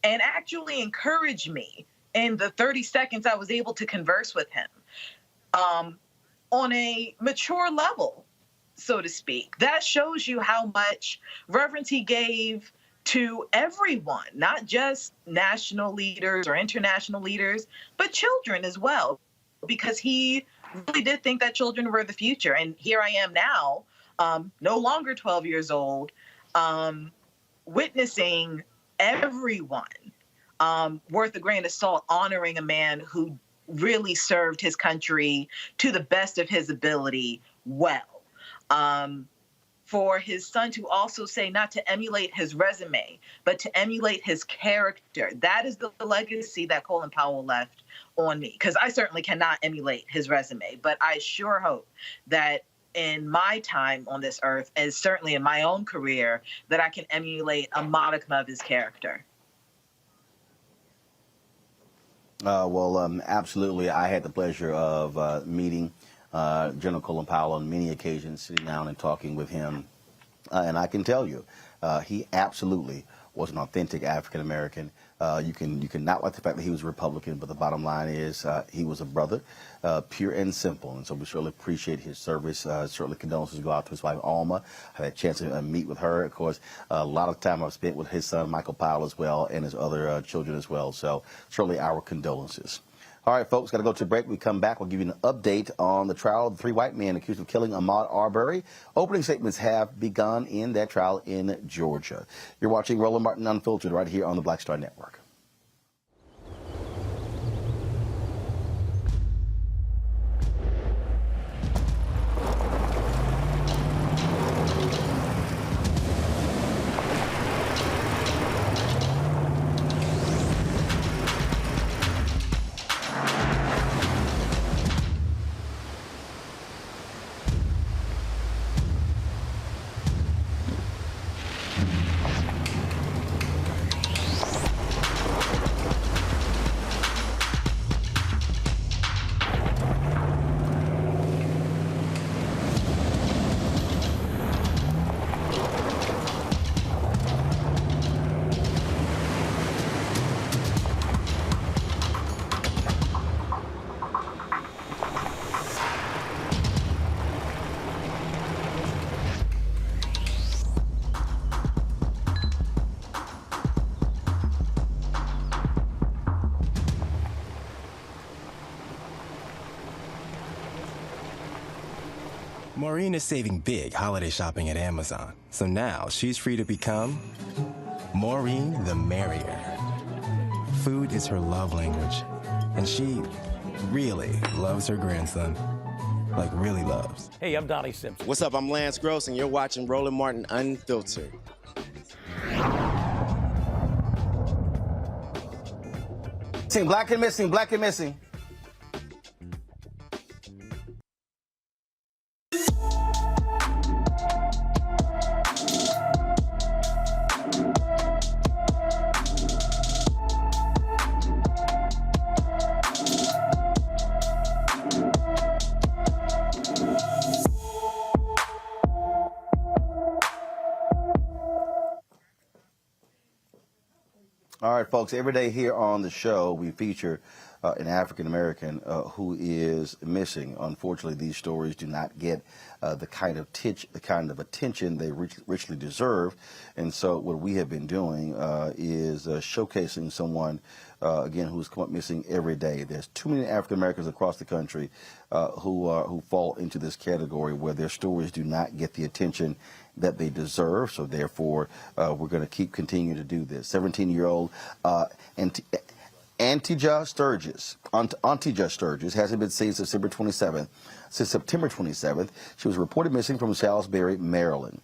and actually encouraged me in the 30 seconds I was able to converse with him on a mature level, so to speak, that shows you how much reverence he gave to everyone, not just national leaders or international leaders, but children as well, because he really did think that children were the future. And here I am now, no longer 12 years old, witnessing everyone worth a grain of salt honoring a man who really served his country to the best of his ability well. For his son to also say not to emulate his resume, but to emulate his character. That is the legacy that Colin Powell left on me, because I certainly cannot emulate his resume, but I sure hope that in my time on this earth, and certainly in my own career, that I can emulate a modicum of his character. Absolutely. I had the pleasure of meeting General Colin Powell on many occasions, sitting down and talking with him. And I can tell you, he absolutely was an authentic African American. You can not like the fact that he was a Republican, but the bottom line is he was a brother, pure and simple. And so we certainly appreciate his service. Certainly condolences go out to his wife, Alma. I had a chance to meet with her. Of course, a lot of time I've spent with his son, Michael Powell, as well, and his other children as well. So certainly our condolences. All right, folks, got to go to a break. We come back. We'll give you an update on the trial of the 3 white men accused of killing Ahmaud Arbery. Opening statements have begun in that trial in Georgia. You're watching Roland Martin Unfiltered right here on the Black Star Network. Maureen is saving big holiday shopping at Amazon, so now she's free to become Maureen the Merrier. Food is her love language, and she really loves her grandson. Like, really loves. Hey, I'm Donnie Simpson. What's up? I'm Lance Gross, and you're watching Roland Martin Unfiltered. Black and missing, black and missing. All right, folks, every day here on the show, we feature an African American who is missing. Unfortunately, these stories do not get the kind of attention they richly deserve. And so what we have been doing is showcasing someone, again, who's come up missing every day. There's too many African Americans across the country who fall into this category where their stories do not get the attention that they deserve. So therefore, we're going to keep continuing to do this. 17-year-old Antija Sturgis hasn't been seen since September 27th. She was reported missing from Salisbury, Maryland.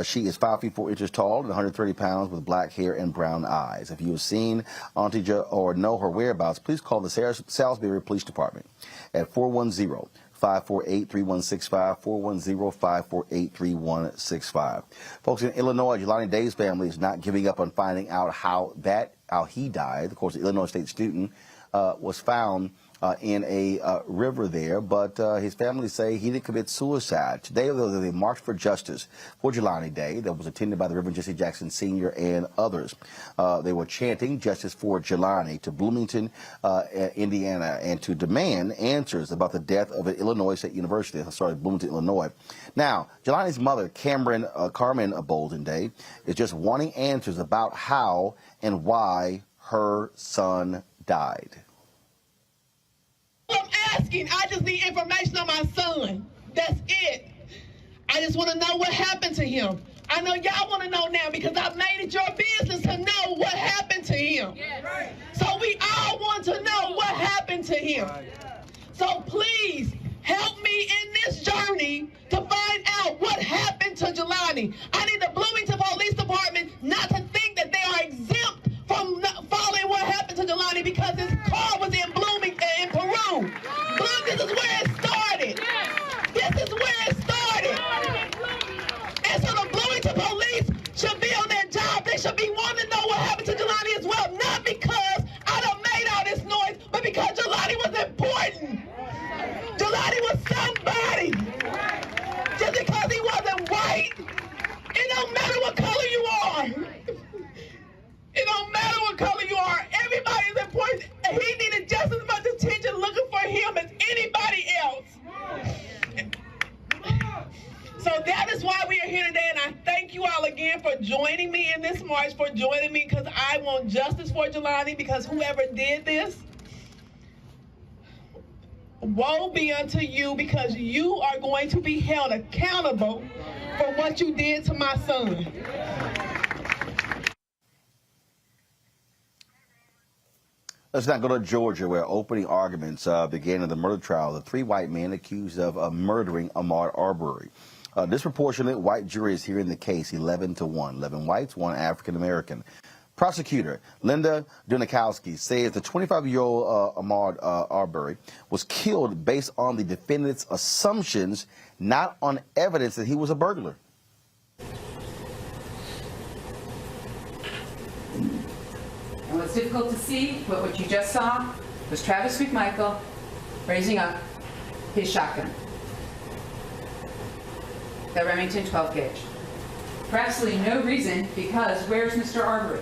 She is 5 feet 4 inches tall and 130 pounds with black hair and brown eyes. If you have seen Antija or know her whereabouts, please call the Salisbury Police Department at 410-548-3165, 410-548-3165. Folks, in Illinois, Jelani Day's family is not giving up on finding out how he died. Of course, the Illinois State student was found in a river there, but his family say he didn't commit suicide. Today, they marched for justice for Jelani Day that was attended by the Reverend Jesse Jackson Sr. and others. They were chanting justice for Jelani to Bloomington, Indiana, and to demand answers about the death of an Illinois State University, Bloomington, Illinois. Now, Jelani's mother, Carmen Bolden Day, is just wanting answers about how and why her son died. I'm asking. I just need information on my son. That's it. I just want to know what happened to him. I know y'all want to know now because I've made it your business to know what happened to him. Yes. Right. So we all want to know what happened to him. So please help me in this journey to find out what happened to Jelani. I need the Bloomington Police Department not to think that they are exempt from following what happened to Jelani because his car was in Bloomington, in Peru. This is where it started. This is where it started. And so the Bloomington police should be on their job. They should be wanting to know what happened to Jelani as well. Not because I done made all this noise, but because Jelani was important. Jelani was somebody. So that is why we are here today, and I thank you all again for joining me in this march, for joining me, because I want justice for Jelani, because whoever did this, woe be unto you, because you are going to be held accountable for what you did to my son. Let's now go to Georgia, where opening arguments began in the murder trial of the 3 white men accused of murdering Ahmaud Arbery. Disproportionate white jury is hearing the case 11-1. 11 whites, 1 African-American. Prosecutor Linda Dunikowski says the 25-year-old Ahmaud Arbery was killed based on the defendant's assumptions, not on evidence that he was a burglar. And what's difficult to see, what you just saw, was Travis McMichael raising up his shotgun. The Remington 12 gauge. For absolutely no reason, because where's Mr. Arbery?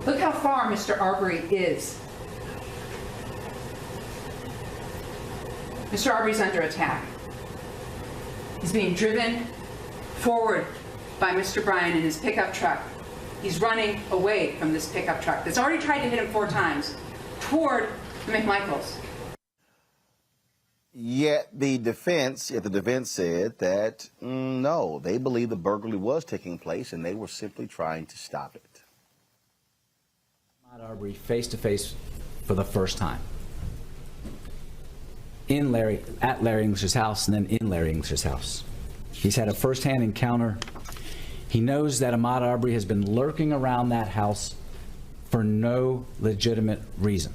Look how far Mr. Arbery is. Mr. Arbery's under attack. He's being driven forward by Mr. Bryan in his pickup truck. He's running away from this pickup truck that's already tried to hit him 4 times toward the McMichaels. Yet the defense said that no, they believe the burglary was taking place and they were simply trying to stop it. Ahmaud Arbery face to face for the first time at Larry English's house, and then in Larry English's house. He's had a first-hand encounter. He knows that Ahmaud Arbery has been lurking around that house for no legitimate reason.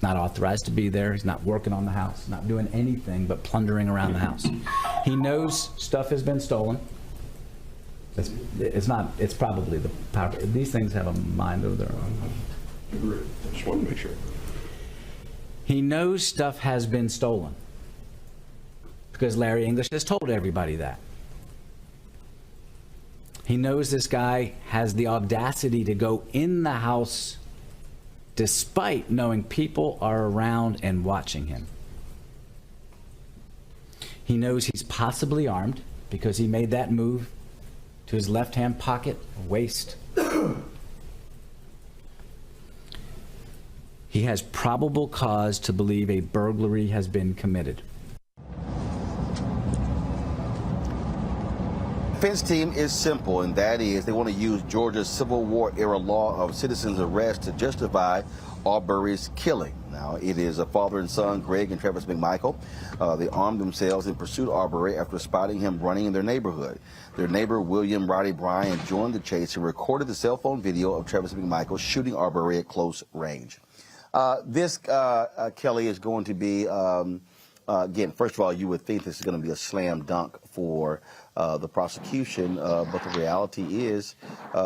Not authorized to be there. He's not working on the house, not doing anything but plundering around the house. He knows stuff has been stolen. It's probably the power. These things have a mind of their own. Just want to make sure. He knows stuff has been stolen because Larry English has told everybody that. He knows this guy has the audacity to go in the house despite knowing people are around and watching him. He knows he's possibly armed because he made that move to his left-hand pocket, waist. He has probable cause to believe a burglary has been committed. Defense team is simple, and that is they want to use Georgia's Civil War era law of citizens arrest to justify Arbery's killing. Now, it is a father and son, Greg and Travis McMichael. They armed themselves and pursued Arbery after spotting him running in their neighborhood. Their neighbor, William Roddy Bryan, joined the chase and recorded the cell phone video of Travis McMichael shooting Arbery at close range. This, Kelly, is going to be, again, first of all, you would think this is going to be a slam dunk for the prosecution, but the reality is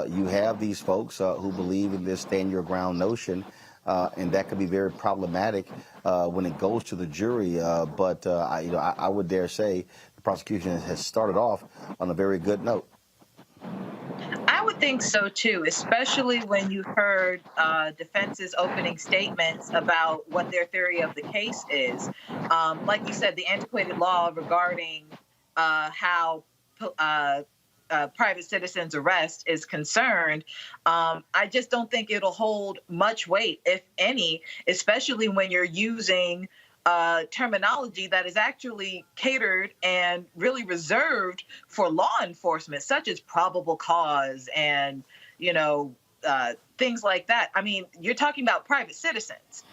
you have these folks who believe in this stand your ground notion, and that could be very problematic when it goes to the jury. I would dare say the prosecution has started off on a very good note. I would think so too, especially when you heard defense's opening statements about what their theory of the case is. Like you said, the antiquated law regarding how private citizens' arrest is concerned, I just don't think it'll hold much weight, if any, especially when you're using terminology that is actually catered and really reserved for law enforcement, such as probable cause and, things like that. I mean, you're talking about private citizens.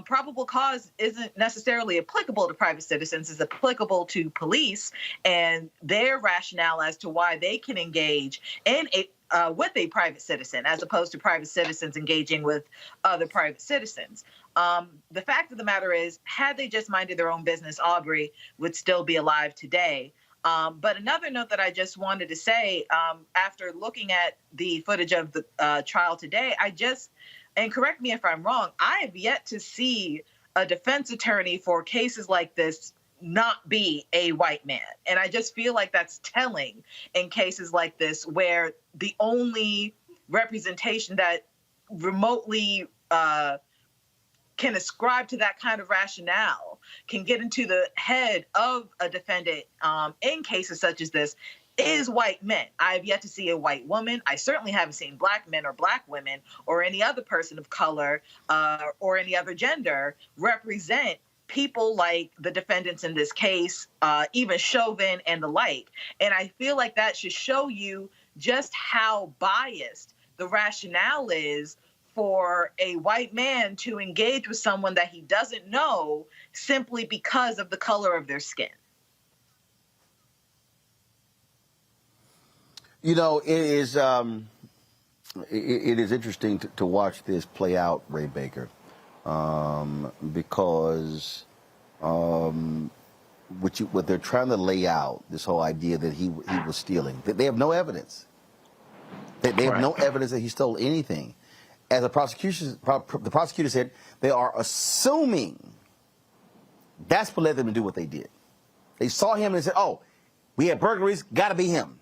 Probable cause isn't necessarily applicable to private citizens. It's applicable to police and their rationale as to why they can engage in with a private citizen, as opposed to private citizens engaging with other private citizens. The fact of the matter is, had they just minded their own business, Arbery would still be alive today. But another note that I just wanted to say, after looking at the footage of the trial today, and correct me if I'm wrong, I have yet to see a defense attorney for cases like this not be a white man. And I just feel like that's telling in cases like this, where the only representation that remotely can ascribe to that kind of rationale, can get into the head of a defendant in cases such as this, is white men. I have yet to see a white woman. I certainly haven't seen black men or black women or any other person of color or any other gender represent people like the defendants in this case, even Chauvin and the like. And I feel like that should show you just how biased the rationale is for a white man to engage with someone that he doesn't know simply because of the color of their skin. You know, it is interesting to watch this play out, Ray Baker, because what they're trying to lay out, this whole idea that he was stealing, they have no evidence. They have no evidence that he stole anything. As the prosecutor said, they are assuming that's what led them to do what they did. They saw him and they said, oh, we had burglaries, got to be him.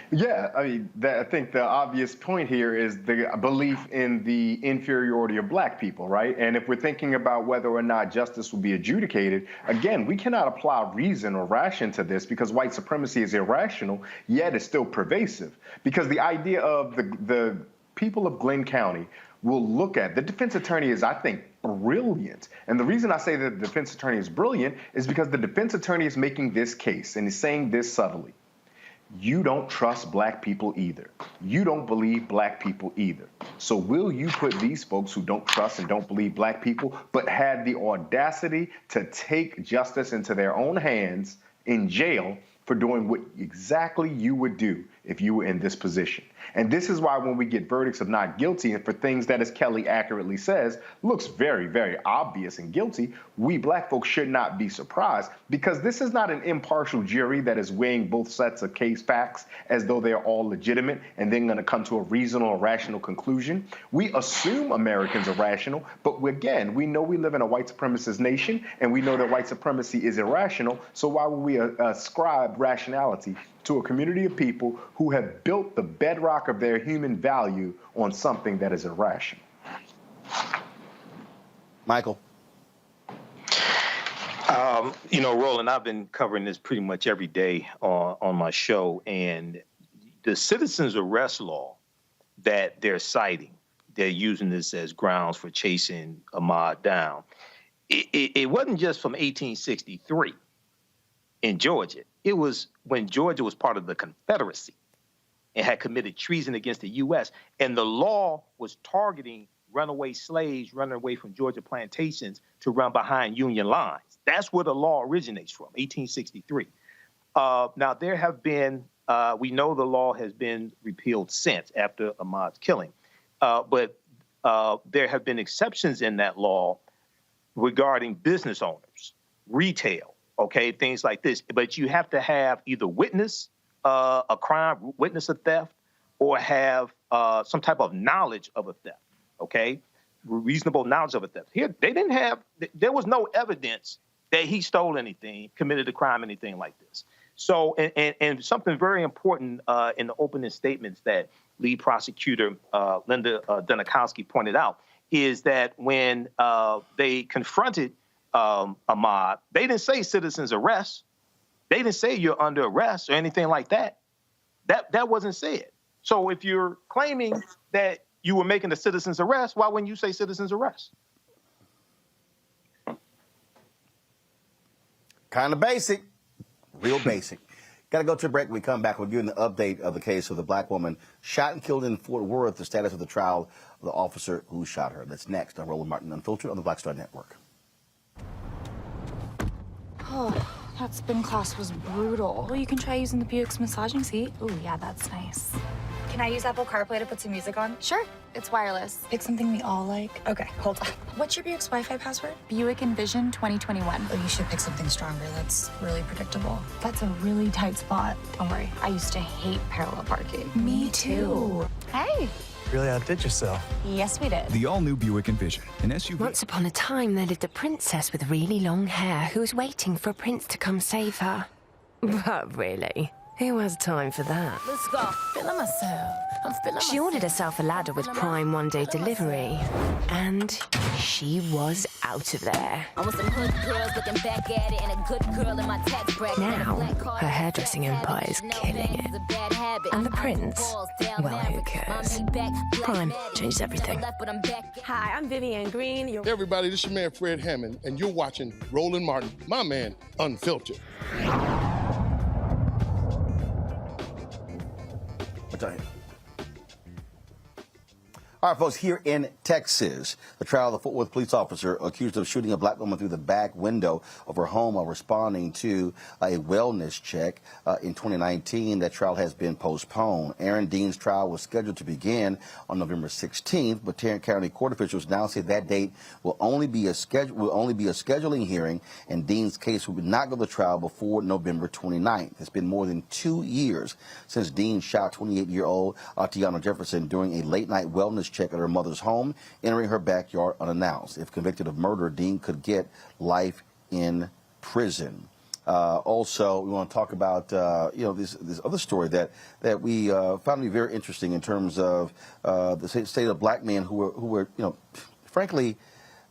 Yeah, I mean, I think the obvious point here is the belief in the inferiority of black people, right? And if we're thinking about whether or not justice will be adjudicated, again, we cannot apply reason or ration to this because white supremacy is irrational, yet it's still pervasive. Because the idea of the people of Glenn County will look at, the defense attorney is, I think, brilliant. And the reason I say that the defense attorney is brilliant is because the defense attorney is making this case and is saying this subtly. You don't trust black people either. You don't believe black people either. So will you put these folks who don't trust and don't believe black people, but had the audacity to take justice into their own hands in jail for doing what exactly you would do if you were in this position? And this is why when we get verdicts of not guilty and for things that, as Kelly accurately says, looks very, very obvious and guilty, we black folks should not be surprised because this is not an impartial jury that is weighing both sets of case facts as though they're all legitimate and then going to come to a reasonable, rational conclusion. We assume Americans are rational, but again, we know we live in a white supremacist nation and we know that white supremacy is irrational. So why would we ascribe rationality to a community of people who have built the bedrock of their human value on something that is irrational? Michael. You know, Roland, I've been covering this pretty much every day on my show, and the citizens arrest law that they're citing, they're using this as grounds for chasing Ahmaud down. It wasn't just from 1863 in Georgia. It was when Georgia was part of the Confederacy and had committed treason against the U.S., and the law was targeting runaway slaves running away from Georgia plantations to run behind Union lines. That's where the law originates from, 1863. Now, there have been, we know the law has been repealed since after Ahmaud's killing, but there have been exceptions in that law regarding business owners, retail, okay, things like this. But you have to have either witness a crime, witness a theft, or have some type of knowledge of a theft, okay? Reasonable knowledge of a theft. Here, they didn't have, there was no evidence that he stole anything, committed a crime, anything like this. So, and something very important in the opening statements that lead prosecutor Linda Dunikowski pointed out is that when they confronted Ahmaud, they didn't say citizens arrest. They didn't say you're under arrest or anything like that. That wasn't said. So if you're claiming that you were making a citizen's arrest, why wouldn't you say citizen's arrest? Kind of basic, real basic. Got to go to a break. When we come back, we'll give you an update of the case of the black woman shot and killed in Fort Worth, the status of the trial of the officer who shot her. That's next on Roland Martin Unfiltered on the Black Star Network. Oh, that spin class was brutal. Well, you can try using the Buick's massaging seat. Ooh, yeah, that's nice. Can I use Apple CarPlay to put some music on? Sure, it's wireless. Pick something we all like. Okay, hold on. What's your Buick's Wi-Fi password? Buick Envision 2021. Oh, you should pick something stronger. That's really predictable. That's a really tight spot. Don't worry, I used to hate parallel parking. Me too. Hey. Really outdid yourself. Yes, we did. The all-new Buick Envision, an SUV. Once upon a time, there lived a princess with really long hair who was waiting for a prince to come save her. But really, Who has time for that? Let's go. Feeling myself. I'm feeling She ordered herself a ladder with Prime one-day delivery, and she was out of there. I want some hood girls looking back at it and a good girl in my tax bracket. Now, her hairdressing empire is killing it. And the prince? Well, who cares? Prime changed everything. Hi, I'm Vivian Green. Hey everybody, this is your man Fred Hammond, and you're watching Roland Martin, my man, Unfiltered. All right, folks, here in Texas, the trial of the Fort Worth police officer accused of shooting a black woman through the back window of her home while responding to a wellness check in 2019. That trial has been postponed. Aaron Dean's trial was scheduled to begin on November 16th, but Tarrant County court officials now say that date will only be a scheduling hearing, and Dean's case will not go to trial before November 29th. It's been more than 2 years since Dean shot 28-year-old Atiana Jefferson during a late-night wellness check at her mother's home, entering her backyard unannounced. If convicted of murder, Dean could get life in prison. Also, we want to talk about this other story that we found to be very interesting in terms of the state of black men who were frankly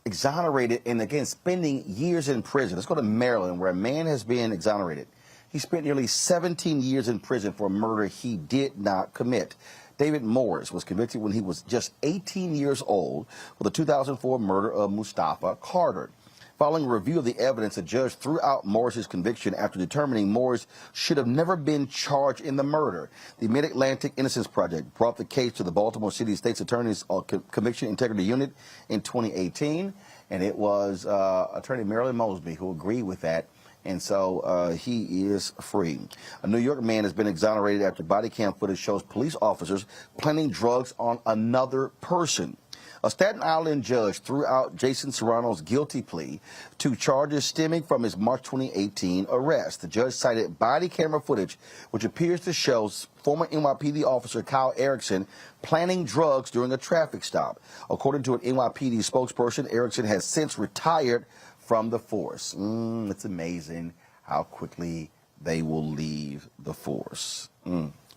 exonerated and again spending years in prison. Let's go to Maryland, where a man has been exonerated. He spent nearly 17 years in prison for a murder he did not commit. David Morris was convicted when he was just 18 years old for the 2004 murder of Mustafa Carter. Following a review of the evidence, a judge threw out Morris's conviction after determining Morris should have never been charged in the murder. The Mid-Atlantic Innocence Project brought the case to the Baltimore City State's Attorney's Conviction Integrity Unit in 2018, and it was Attorney Marilyn Mosby who agreed with that. And so he is free. A New York man has been exonerated after body cam footage shows police officers planting drugs on another person. A Staten Island judge threw out Jason Serrano's guilty plea to charges stemming from his March 2018 arrest. The judge cited body camera footage, which appears to show former NYPD officer Kyle Erickson planting drugs during a traffic stop. According to an NYPD spokesperson, Erickson has since retired from the force. It's amazing how quickly they will leave the force.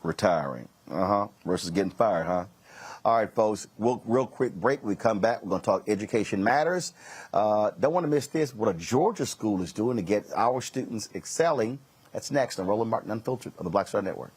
Retiring. Versus getting fired, huh? All right, folks, real quick break. When we come back, we're going to talk Education Matters. Don't want to miss this, what a Georgia school is doing to get our students excelling. That's next on Roland Martin Unfiltered on the Black Star Network.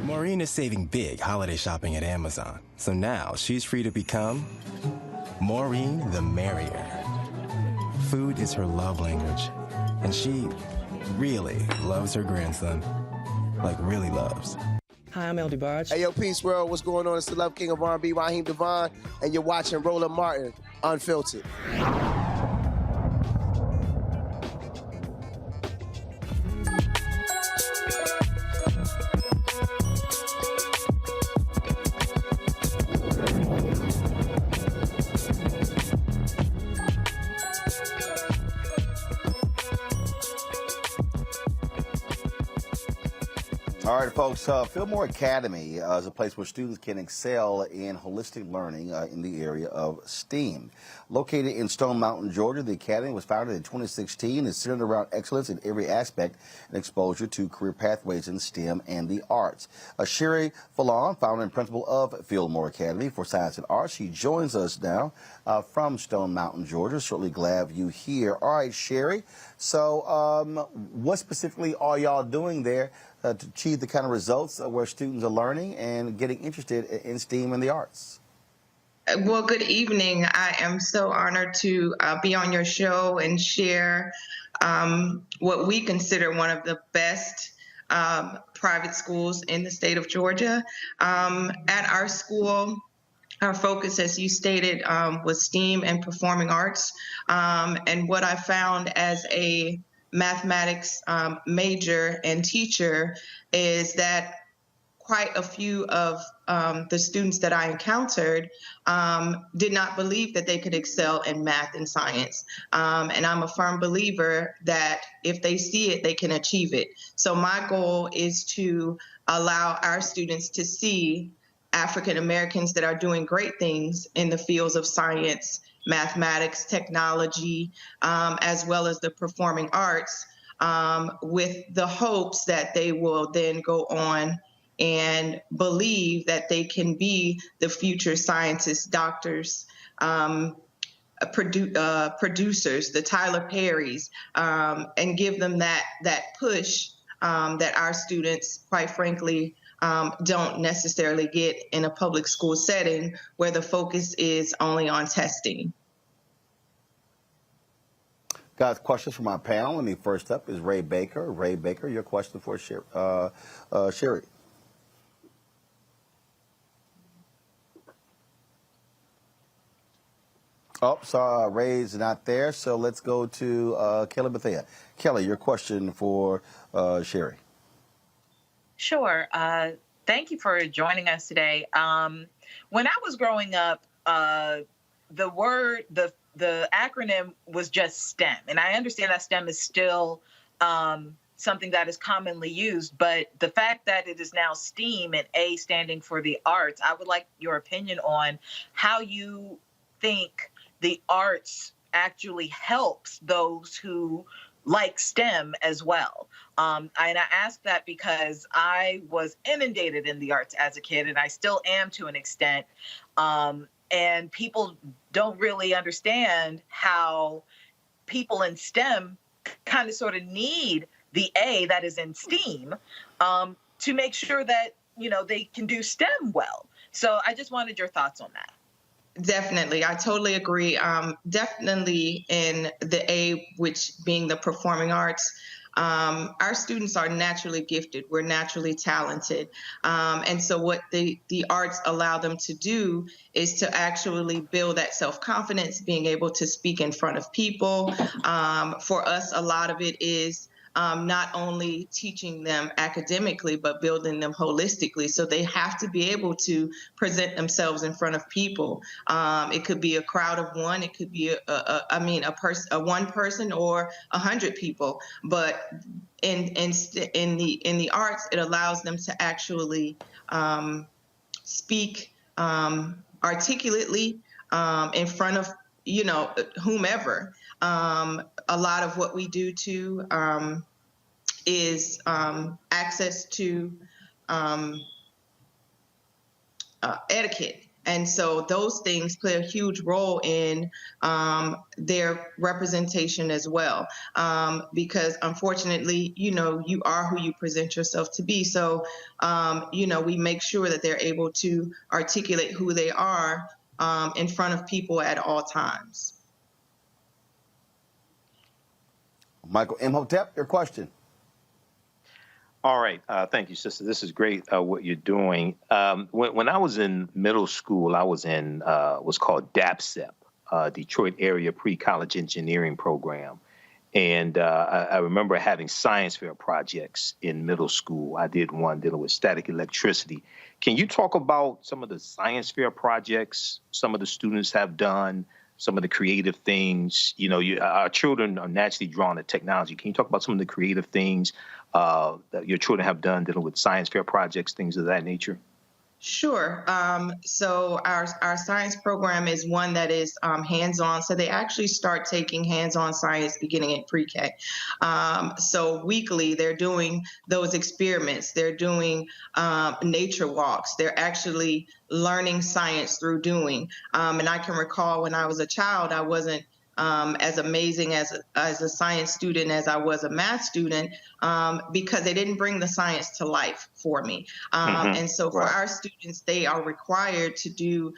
Maureen is saving big holiday shopping at Amazon, so now she's free to become Maureen the Merrier. Food is her love language, and she really loves her grandson. Like, really loves. Hi, I'm El DeBarge. Hey, yo, Peace World. What's going on? It's the Love King of R&B, Raheem Devon, and you're watching Roland Martin, Unfiltered. All right, folks. Philmore Academy is a place where students can excel in holistic learning in the area of STEAM. Located in Stone Mountain, Georgia, the Academy was founded in 2016 and is centered around excellence in every aspect and exposure to career pathways in STEM and the arts. Sherry Fallon, founder and principal of Philmore Academy for Science and Arts. She joins us now from Stone Mountain, Georgia. Certainly glad to have you here. All right, Sherry. So what specifically are y'all doing there to achieve the kind of results where students are learning and getting interested in STEAM and the arts? Well, good evening. I am so honored to be on your show and share what we consider one of the best private schools in the state of Georgia. At our school, our focus, as you stated, was STEAM and performing arts. And what I found as a mathematics major and teacher is that quite a few of the students that I encountered did not believe that they could excel in math and science. And I'm a firm believer that if they see it, they can achieve it. So my goal is to allow our students to see African Americans that are doing great things in the fields of science, mathematics, technology, as well as the performing arts, with the hopes that they will then go on and believe that they can be the future scientists, doctors, producers, the Tyler Perrys, and give them that push that our students, quite frankly, don't necessarily get in a public school setting where the focus is only on testing. Guys, questions from our panel. Let me first up is Ray Baker. Ray Baker, your question for Sherry. Oh, sorry, Ray's not there, so let's go to Kelly Bethea. Kelly, your question for Sherry. Sure. Thank you for joining us today. When I was growing up, the acronym was just STEM, and I understand that STEM is still something that is commonly used, but the fact that it is now STEAM and A standing for the arts, I would like your opinion on how you think the arts actually helps those who like STEM as well. And I ask that because I was inundated in the arts as a kid, and I still am to an extent. And people don't really understand how people in STEM kind of sort of need the A that is in STEAM to make sure that, you know, they can do STEM well. So I just wanted your thoughts on that. Definitely. I totally agree. Definitely in the A, which being the performing arts, our students are naturally gifted. We're naturally talented. And so what the arts allow them to do is to actually build that self-confidence, being able to speak in front of people. For us, a lot of it is not only teaching them academically, but building them holistically. So they have to be able to present themselves in front of people. It could be a crowd of one. It could be a one person or 100 people. But in the arts, it allows them to actually speak articulately in front of, you know, whomever. A lot of what we do too is access to etiquette. And so those things play a huge role in their representation as well. Because unfortunately, you know, you are who you present yourself to be. So, you know, we make sure that they're able to articulate who they are in front of people at all times. Michael MHOTEP, your question. All right. Thank you, sister. This is great what you're doing. When I was in middle school, I was in what's called DAPSEP, Detroit Area Pre-College Engineering Program. And I remember having science fair projects in middle school. I did one dealing with static electricity. Can you talk about some of the science fair projects some of the students have done some of the creative things. You know, our children are naturally drawn to technology. Can you talk about some of the creative things that your children have done dealing with science fair projects, things of that nature? Sure. So our science program is one that is hands-on. So they actually start taking hands-on science beginning in pre-K. So weekly, they're doing those experiments. They're doing nature walks. They're actually learning science through doing. And I can recall when I was a child, I wasn't as amazing as a science student as I was a math student, because they didn't bring the science to life for me. And so for our students, they are required to do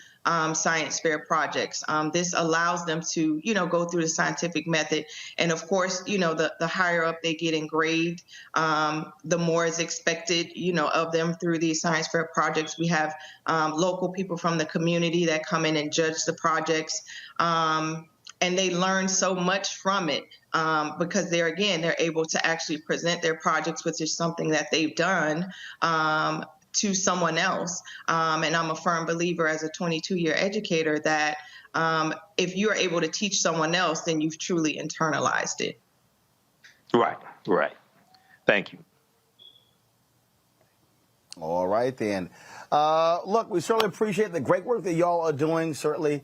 science fair projects. This allows them to, go through the scientific method. And of course, the higher up they get in grade, the more is expected, of them through these science fair projects. We have local people from the community that come in and judge the projects. And they learn so much from it because they're able to actually present their projects, which is something that they've done, to someone else. And I'm a firm believer as a 22-year educator that if you're able to teach someone else, then you've truly internalized it. Right. Thank you. All right, then. Look, we certainly appreciate the great work that y'all are doing. Certainly,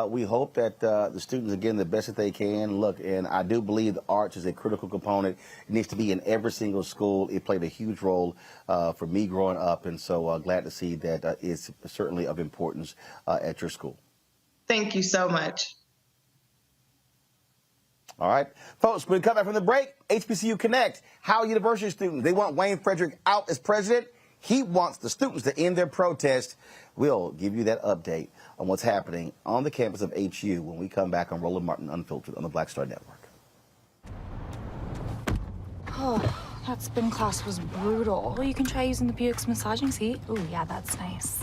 we hope that the students are getting the best that they can. Look, and I do believe the arts is a critical component. It needs to be in every single school. It played a huge role for me growing up, and so glad to see that it's certainly of importance at your school. Thank you so much. All right. Folks, when we come back from the break, HBCU Connect, Howard University students, they want Wayne Frederick out as president. He wants the students to end their protest. We'll give you that update on what's happening on the campus of HU when we come back on Roland Martin Unfiltered on the Black Star Network. Oh, that spin class was brutal. Well, you can try using the Buick's massaging seat. Ooh, yeah, that's nice.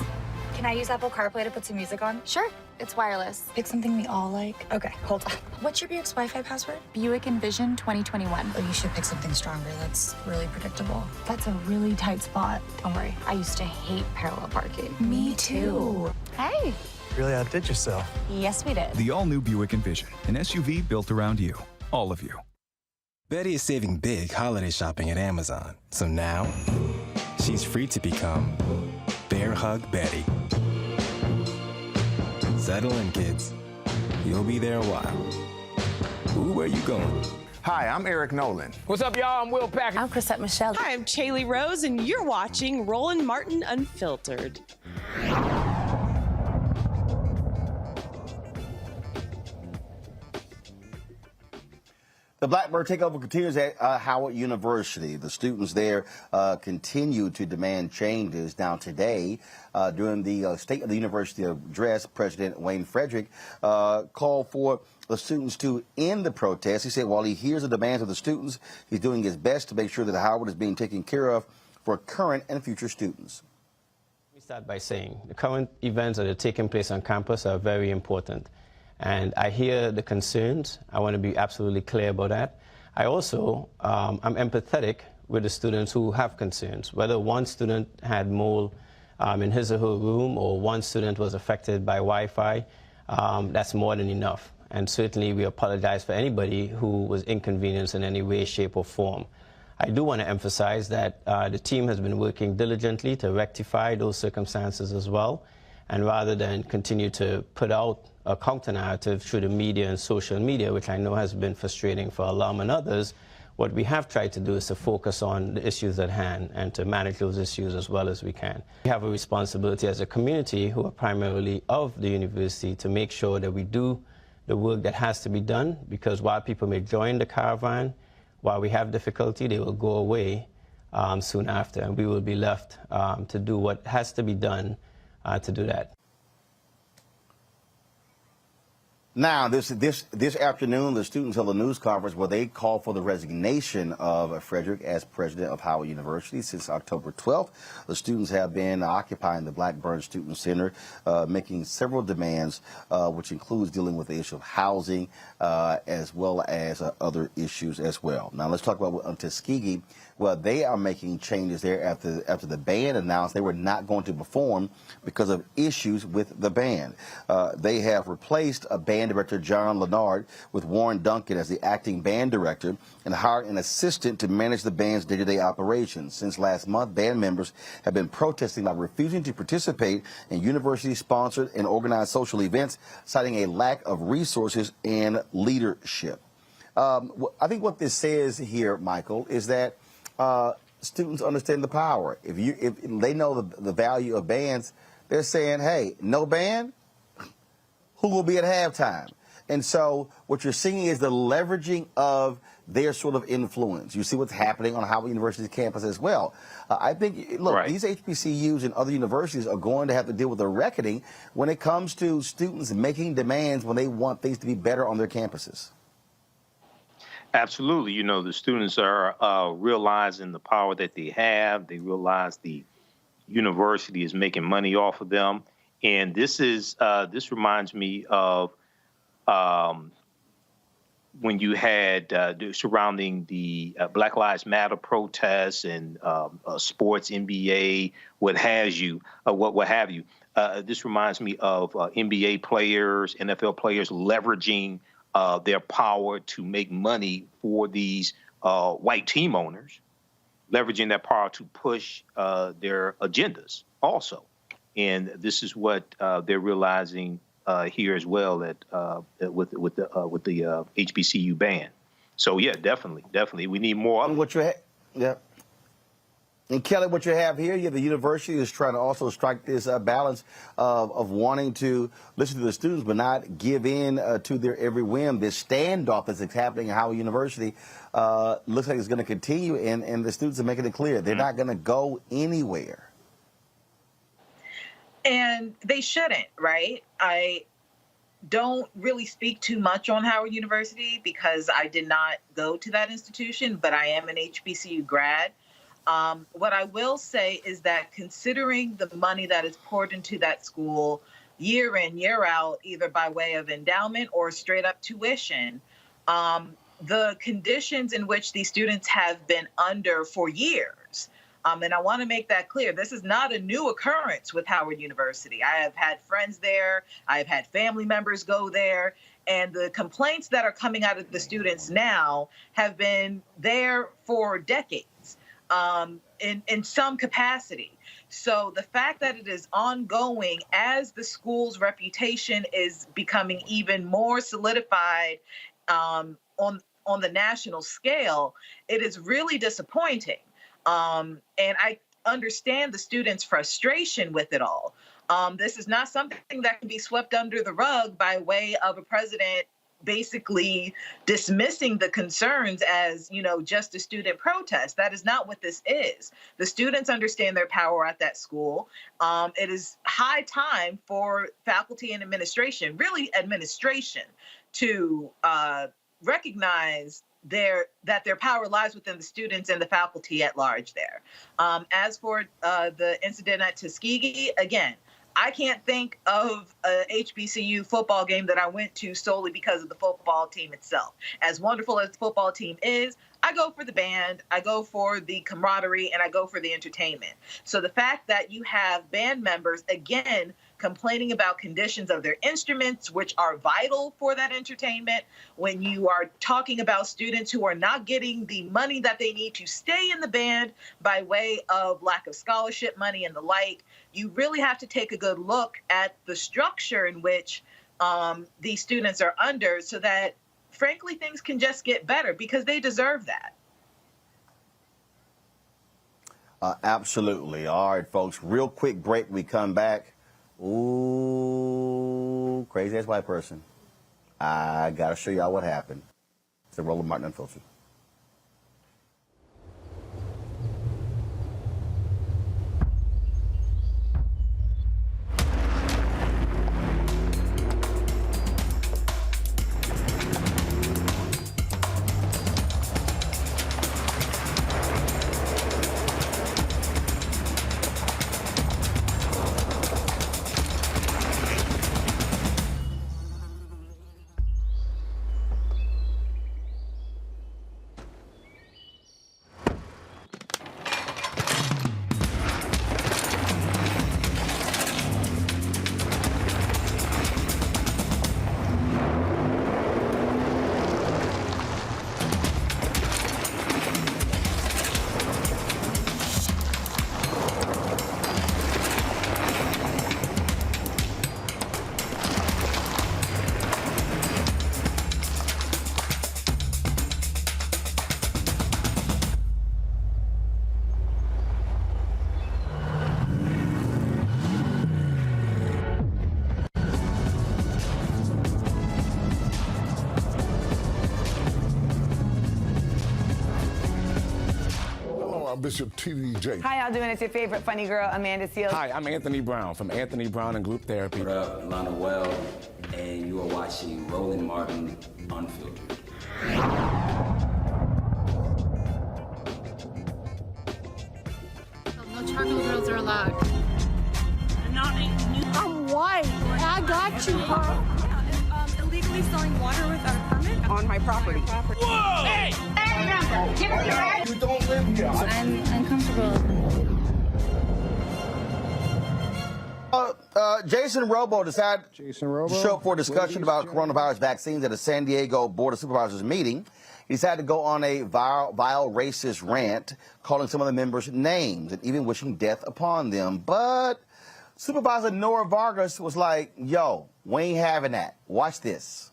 Can I use Apple CarPlay to put some music on? Sure, it's wireless. Pick something we all like. Okay, hold on. What's your Buick's Wi-Fi password? Buick Envision 2021. Oh, you should pick something stronger. That's really predictable. That's a really tight spot. Don't worry, I used to hate parallel parking. Me too. Hey. Really outdid yourself. Yes, we did. The all-new Buick Envision, an SUV built around you, all of you. Betty is saving big holiday shopping at Amazon. So now, she's free to become Bear Hug Betty. Settle in, kids. You'll be there a while. Ooh, where you going? Hi, I'm Eric Nolan. What's up, y'all? I'm Will Packer. I'm Chrisette Michelle. Hi, I'm Chaley Rose, and you're watching Roland Martin Unfiltered. The Blackbird takeover continues at Howard University. The students there continue to demand changes. Now today, during the State of the University address, President Wayne Frederick called for the students to end the protest. He said while he hears the demands of the students, he's doing his best to make sure that Howard is being taken care of for current and future students. Let me start by saying the current events that are taking place on campus are very important. And I hear the concerns. I want to be absolutely clear about that. I also, I'm empathetic with the students who have concerns. Whether one student had mold in his or her room or one student was affected by Wi-Fi, that's more than enough. And certainly we apologize for anybody who was inconvenienced in any way, shape, or form. I do want to emphasize that the team has been working diligently to rectify those circumstances as well. And rather than continue to put out a counter-narrative through the media and social media, which I know has been frustrating for alum and others, what we have tried to do is to focus on the issues at hand and to manage those issues as well as we can. We have a responsibility as a community who are primarily of the university to make sure that we do the work that has to be done, because while people may join the caravan, while we have difficulty, they will go away soon after, and we will be left to do what has to be done to do that. Now, this afternoon, the students held a news conference where they called for the resignation of Frederick as president of Howard University. Since October 12th, the students have been occupying the Blackburn Student Center, making several demands, which includes dealing with the issue of housing, as well as other issues as well. Now, let's talk about Tuskegee. Well, they are making changes there after the band announced they were not going to perform because of issues with the band. They have replaced a band band director John Leonard with Warren Duncan as the acting band director and hired an assistant to manage the band's day-to-day operations. Since last month, band members have been protesting by refusing to participate in university-sponsored and organized social events, citing a lack of resources and leadership. I think what this says here, Michael, is that students understand the power. If they know the value of bands, they're saying, hey, no band, who will be at halftime? And so what you're seeing is the leveraging of their sort of influence. You see what's happening on Howard University's campus as well. I think, look, these HBCUs and other universities are going to have to deal with a reckoning when it comes to students making demands when they want things to be better on their campuses. Absolutely. You know, the students are realizing the power that they have. They realize the university is making money off of them. And this reminds me of when you had surrounding the Black Lives Matter protests and sports, NBA, what have you. This reminds me of NBA players, NFL players leveraging their power to make money for these white team owners, leveraging that power to push their agendas also. And this is what they're realizing here as well with the HBCU ban. So yeah, definitely, we need more. And what you And Kelly, what you have here, the university is trying to also strike this balance of wanting to listen to the students but not give in to their every whim. This standoff that's happening at Howard University looks like it's going to continue, and the students are making it clear they're not going to go anywhere. And they shouldn't, right? I don't really speak too much on Howard University because I did not go to that institution, but I am an HBCU grad. What I will say is that considering the money that is poured into that school year in, year out, either by way of endowment or straight up tuition, the conditions in which these students have been under for years. And I want to make that clear. This is not a new occurrence with Howard University. I have had friends there. I've had family members go there. And the complaints that are coming out of the students now have been there for decades. In some capacity. So the fact that it is ongoing as the school's reputation is becoming even more solidified on the national scale, it is really disappointing. And I understand the students' frustration with it all. This is not something that can be swept under the rug by way of a president basically dismissing the concerns as, just a student protest. That is not what this is. The students understand their power at that school. It is high time for faculty and administration, really administration, to recognize that their power lies within the students and the faculty at large there. As for the incident at Tuskegee, again, I can't think of a HBCU football game that I went to solely because of the football team itself. As wonderful as the football team is, I go for the band, I go for the camaraderie, and I go for the entertainment. So the fact that you have band members, again, complaining about conditions of their instruments, which are vital for that entertainment, when you are talking about students who are not getting the money that they need to stay in the band by way of lack of scholarship money and the like, you really have to take a good look at the structure in which these students are under so that, frankly, things can just get better because they deserve that. Absolutely. All right, folks, real quick break. We come back. Ooh, crazy ass white person. I got to show y'all what happened. It's the Roland Martin Unfiltered. Bishop TDJ. How y'all doing? It's your favorite funny girl, Amanda Seals. Hi, I'm Anthony Brown from Anthony Brown and Group Therapy. What up, Lana Well, and you are watching Roland Martin Unfiltered. No charcoal grills are allowed. I'm white. I got you, huh? Illegally selling water without a permit on my property. Whoa! Hey! You don't live here. I'm uncomfortable. Jason Robo decided to show up for a discussion about coronavirus vaccines at a San Diego Board of Supervisors meeting. He decided to go on a vile racist rant, calling some of the members names and even wishing death upon them. But Supervisor Nora Vargas was like, yo, we ain't having that. Watch this.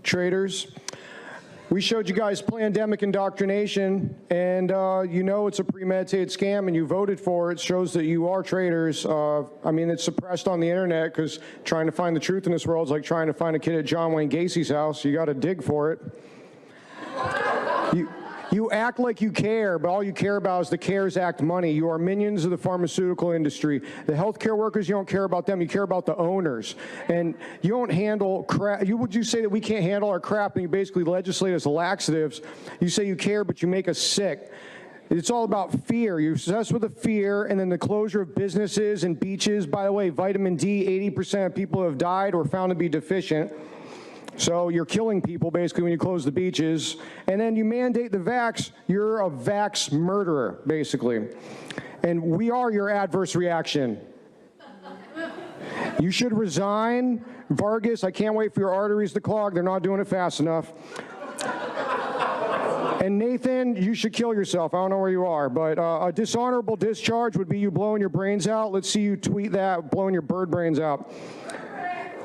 Traitors. We showed you guys pandemic indoctrination, and you know it's a premeditated scam, and you voted for it. It shows that you are traitors. I mean, it's suppressed on the internet because trying to find the truth in this world is like trying to find a kid at John Wayne Gacy's house. You got to dig for it. You act like you care, but all you care about is the CARES Act money. You are minions of the pharmaceutical industry. The healthcare workers, you don't care about them. You care about the owners. And you don't handle crap. Would you say that we can't handle our crap and you basically legislate as laxatives? You say you care, but you make us sick. It's all about fear. You're obsessed with the fear, and then the closure of businesses and beaches. By the way, vitamin D, 80% of people who have died were found to be deficient. So you're killing people basically when you close the beaches. And then you mandate the vax. You're a vax murderer, basically. And we are your adverse reaction. You should resign. Vargas, I can't wait for your arteries to clog. They're not doing it fast enough. And Nathan, you should kill yourself. I don't know where you are, but a dishonorable discharge would be you blowing your brains out. Let's see you tweet that, blowing your bird brains out.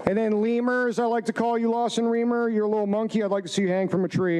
And then Lemur, as I like to call you, Lawson Reamer, you're a little monkey. I'd like to see you hang from a tree.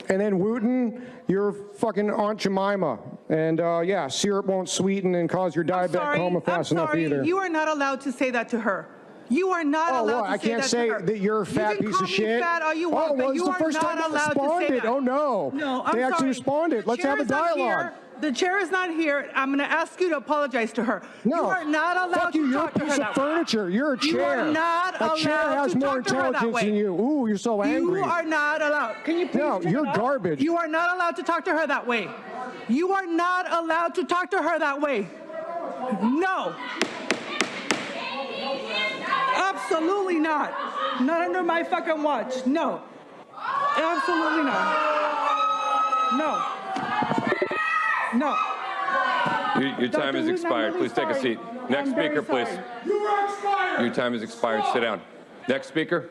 And then Wooten, you're fucking Aunt Jemima. And yeah, syrup won't sweeten and cause your diabetic coma fast enough either. You are not allowed to say that to her. You are not allowed to say that to her. I can't say that you're a fat piece of shit. You can call me fat all you want, but you are not allowed to say that. Oh, no. No, I'm They actually responded. Let's have a dialogue. The chair is not here. I'm going to ask you to apologize to her. No. You are not allowed to talk to her that way. You're a piece of furniture. You're a chair. You are not allowed a chair has to more talk to her that intelligence way. than you. Ooh, you're so angry. You are not allowed. Can you please No, turn you're it off? garbage. You are not allowed to talk to her that way. You are not allowed to talk to her that way. No. Absolutely not. Not under my fucking watch. No. Absolutely not. No. No. Your time has expired. Please take a seat. Next speaker, please. You are expired. Your time has expired. Sit down. Next speaker.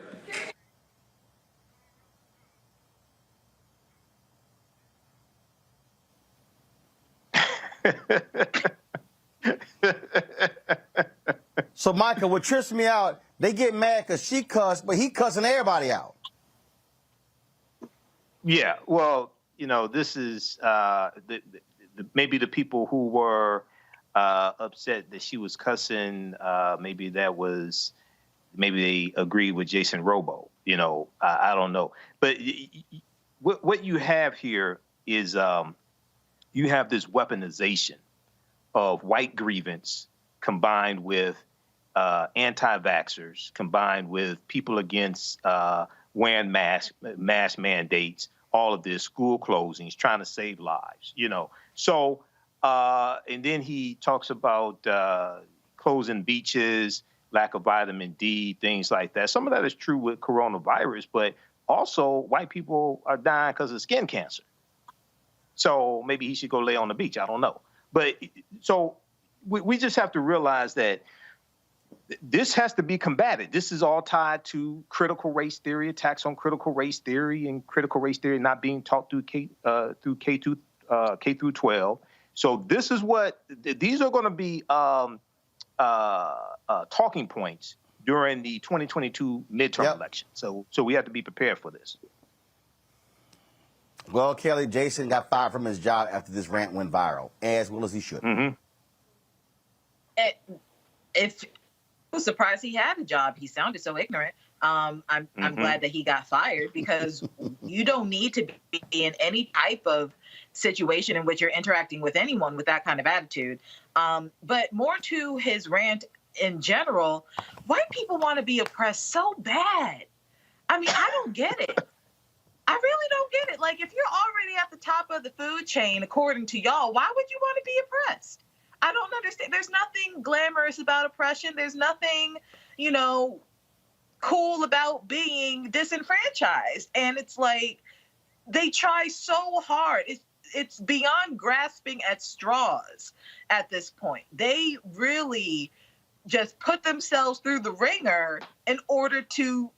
So, Micah, what trips me out, they get mad because she cussed, but he cussing everybody out. Yeah, well, you know, this is maybe the people who were upset that she was cussing, maybe they agreed with Jason Robo. You know, I don't know. But what you have here is you have this weaponization of white grievance combined with anti-vaxxers, combined with people against wearing mask mandates, all of this, school closings, trying to save lives, you know. So, and then he talks about closing beaches, lack of vitamin D, things like that. Some of that is true with coronavirus, but also white people are dying because of skin cancer. So maybe he should go lay on the beach. I don't know. But so we just have to realize that this has to be combated. This is all tied to critical race theory, attacks on critical race theory, and critical race theory not being taught through K through 12. So this is what these are going to be talking points during the 2022 midterm election. So we have to be prepared for this. Well, Kelly, Jason got fired from his job after this rant went viral, as well as he should. I was surprised he had a job. He sounded so ignorant. I'm glad that he got fired, because you don't need to be in any type of situation in which you're interacting with anyone with that kind of attitude. But more to his rant in general, white people want to be oppressed so bad. I mean, I don't get it. I really don't get it. Like, if you're already at the top of the food chain, according to y'all, why would you want to be oppressed? I don't understand. There's nothing glamorous about oppression. There's nothing, you know, cool about being disenfranchised. And it's like, they try so hard. It's beyond grasping at straws at this point. They really just put themselves through the ringer in order to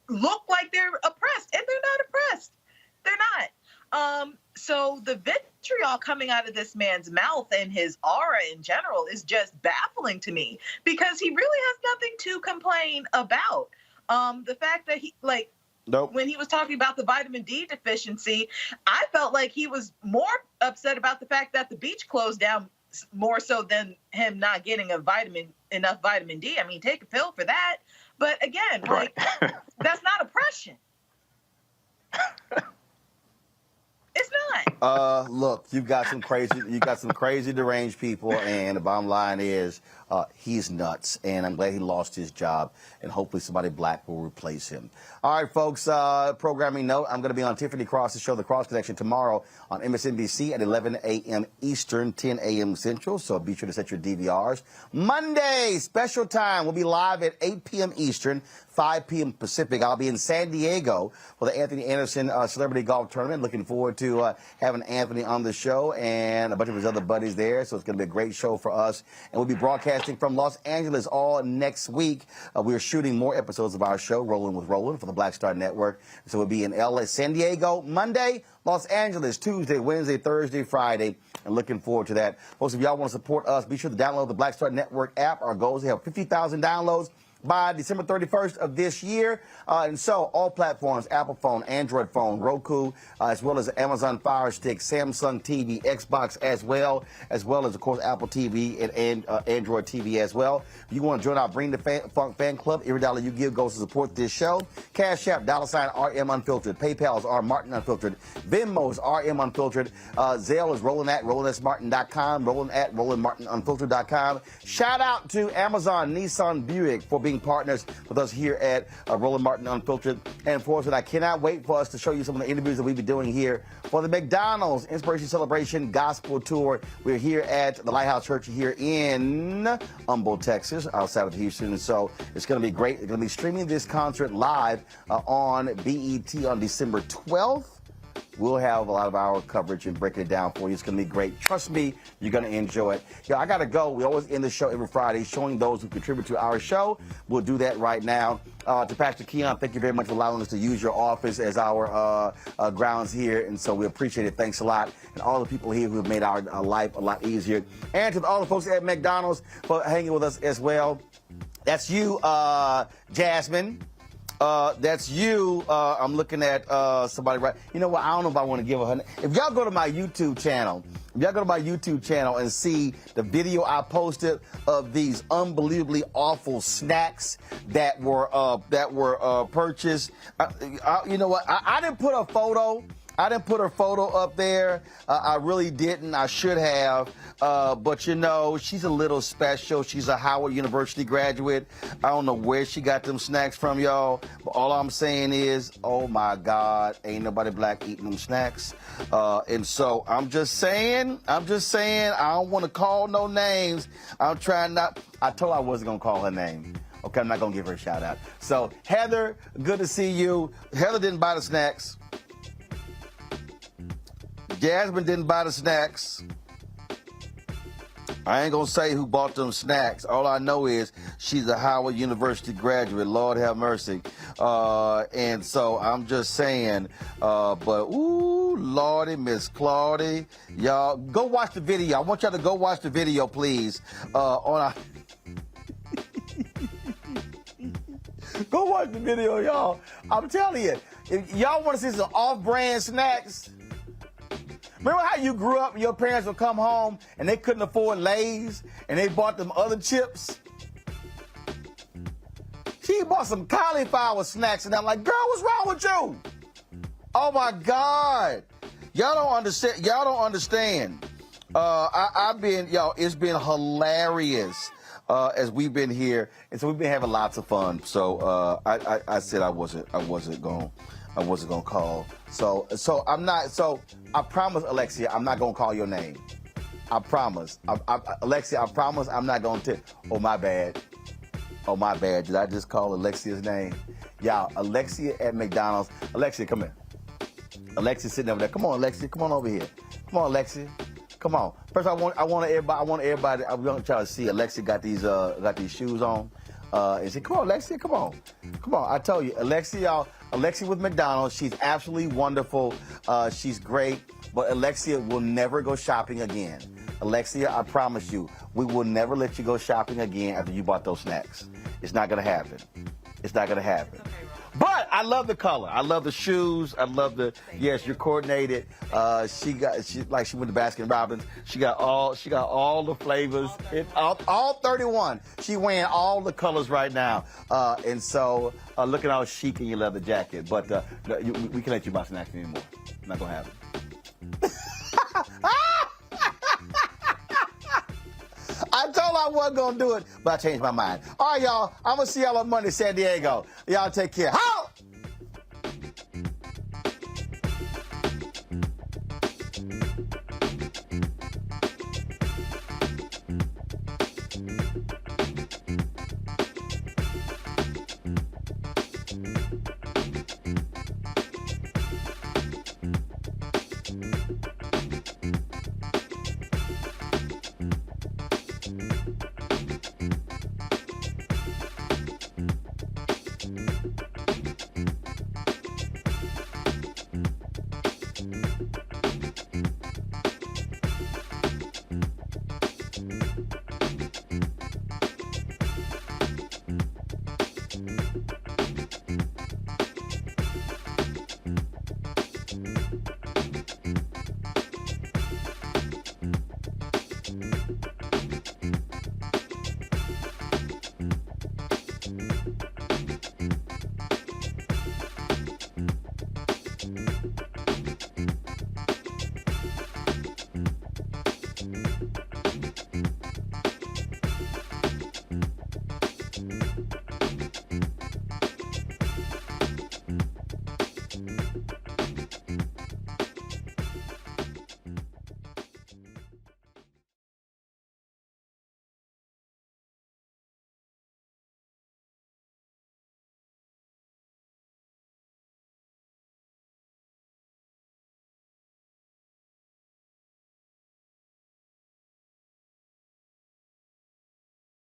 look like they're oppressed, and they're not oppressed. They're not. So the vitriol coming out of this man's mouth and his aura in general is just baffling to me, because he really has nothing to complain about. The fact that he, like, when he was talking about the vitamin D deficiency, I felt like he was more upset about the fact that the beach closed down more so than him not getting enough vitamin D. I mean, take a pill for that. But again, like, that's not oppression. It's not. Look, you got some crazy deranged people, and the bottom line is he's nuts, and I'm glad he lost his job, and hopefully somebody black will replace him. All right, folks, programming note, I'm going to be on Tiffany Cross's show, The Cross Connection, tomorrow on MSNBC at 11 a.m. Eastern, 10 a.m. Central, so be sure to set your DVRs. Monday, special time, we'll be live at 8 p.m. Eastern, 5 p.m. Pacific. I'll be in San Diego for the Anthony Anderson Celebrity Golf Tournament. Looking forward to having Anthony on the show and a bunch of his other buddies there, so it's going to be a great show for us. And we'll be broadcasting from Los Angeles all next week. We're shooting more episodes of our show, Rolling with Roland, for the Black Star Network. So we'll be in LA, San Diego, Monday, Los Angeles, Tuesday, Wednesday, Thursday, Friday, and looking forward to that. Folks, if y'all want to support us, be sure to download the Black Star Network app. Our goal is to have 50,000 downloads by December 31st of this year. And so all platforms, Apple phone, Android phone, Roku, as well as Amazon Fire Stick, Samsung TV, Xbox as well as, of course, Apple TV and Android TV as well. If you want to join our Bring the Funk fan club, every dollar you give goes to support this show. Cash App, $RM Unfiltered. PayPal is R Martin Unfiltered. Venmo is RM Unfiltered. Zelle is Roland at RolandSMartin.com. Roland at RolandMartinUnfiltered.com. Shout out to Amazon, Nissan, Buick for being partners with us here at Roland Martin Unfiltered. And of course, I cannot wait for us to show you some of the interviews that we'll be doing here for the McDonald's Inspiration Celebration Gospel Tour. We're here at the Lighthouse Church here in Humboldt, Texas, outside of Houston. And so it's going to be great. We're going to be streaming this concert live on BET on December 12th. We'll have a lot of our coverage and breaking it down for you. It's going to be great. Trust me, you're going to enjoy it. Yeah, I got to go. We always end the show every Friday showing those who contribute to our show. We'll do that right now. To Pastor Keon, thank you very much for allowing us to use your office as our grounds here. And so we appreciate it. Thanks a lot. And all the people here who have made our life a lot easier. And to all the folks at McDonald's for hanging with us as well. That's you, Jasmine. That's you. I'm looking at somebody right. You know what? I don't know if I want to give her. If y'all go to my YouTube channel, and see the video I posted of these unbelievably awful snacks that were purchased. You know what? I didn't put a photo. I didn't put her photo up there. I really didn't. I should have. But, you know, she's a little special. She's a Howard University graduate. I don't know where she got them snacks from, y'all. But all I'm saying is, oh, my God, ain't nobody black eating them snacks. And so I'm just saying, I don't want to call no names. I'm trying not. I told her I wasn't going to call her name. Okay, I'm not going to give her a shout out. So, Heather, good to see you. Heather didn't buy the snacks. Jasmine didn't buy the snacks. I ain't gonna say who bought them snacks. All I know is she's a Howard University graduate. Lord have mercy. And so I'm just saying, but ooh, Lordy, Miss Claudia. Y'all, go watch the video. I want y'all to go watch the video, please. Go watch the video, y'all. I'm telling you, if y'all want to see some off-brand snacks, remember how you grew up and your parents would come home and they couldn't afford Lay's and they bought them other chips? She bought some cauliflower snacks, and I'm like, girl, what's wrong with you? Oh my God. Y'all don't understand. Y'all don't understand. I've been, it's been hilarious as we've been here, and so we've been having lots of fun. So I said I wasn't gonna call. So I'm not. So I promise, Alexia, I'm not gonna call your name. I promise. Alexia, I promise I'm not gonna tell. Oh my bad. Oh my bad. Did I just call Alexia's name? Y'all, Alexia at McDonald's. Alexia, come here. Alexia sitting over there. Come on, Alexia. Come on over here. Come on, Alexia. Come on. First, I want everybody. I'm gonna try to see. Alexia got these shoes on. And she, come on, Alexia. Come on. I told you, Alexia with McDonald's. She's absolutely wonderful. She's great. But Alexia will never go shopping again. Alexia, I promise you, we will never let you go shopping again after you bought those snacks. It's not gonna happen. It's not gonna happen. But I love the color. I love the shoes. I love the, yes, you're coordinated. She went to Baskin Robbins. She got all the flavors. All 31. She wearing all the colors right now. And so looking all chic in your leather jacket. But we can let you buy snacks anymore. Not gonna happen. I told her I wasn't going to do it, but I changed my mind. All right, y'all. I'm going to see y'all on Monday, San Diego. Y'all take care. How?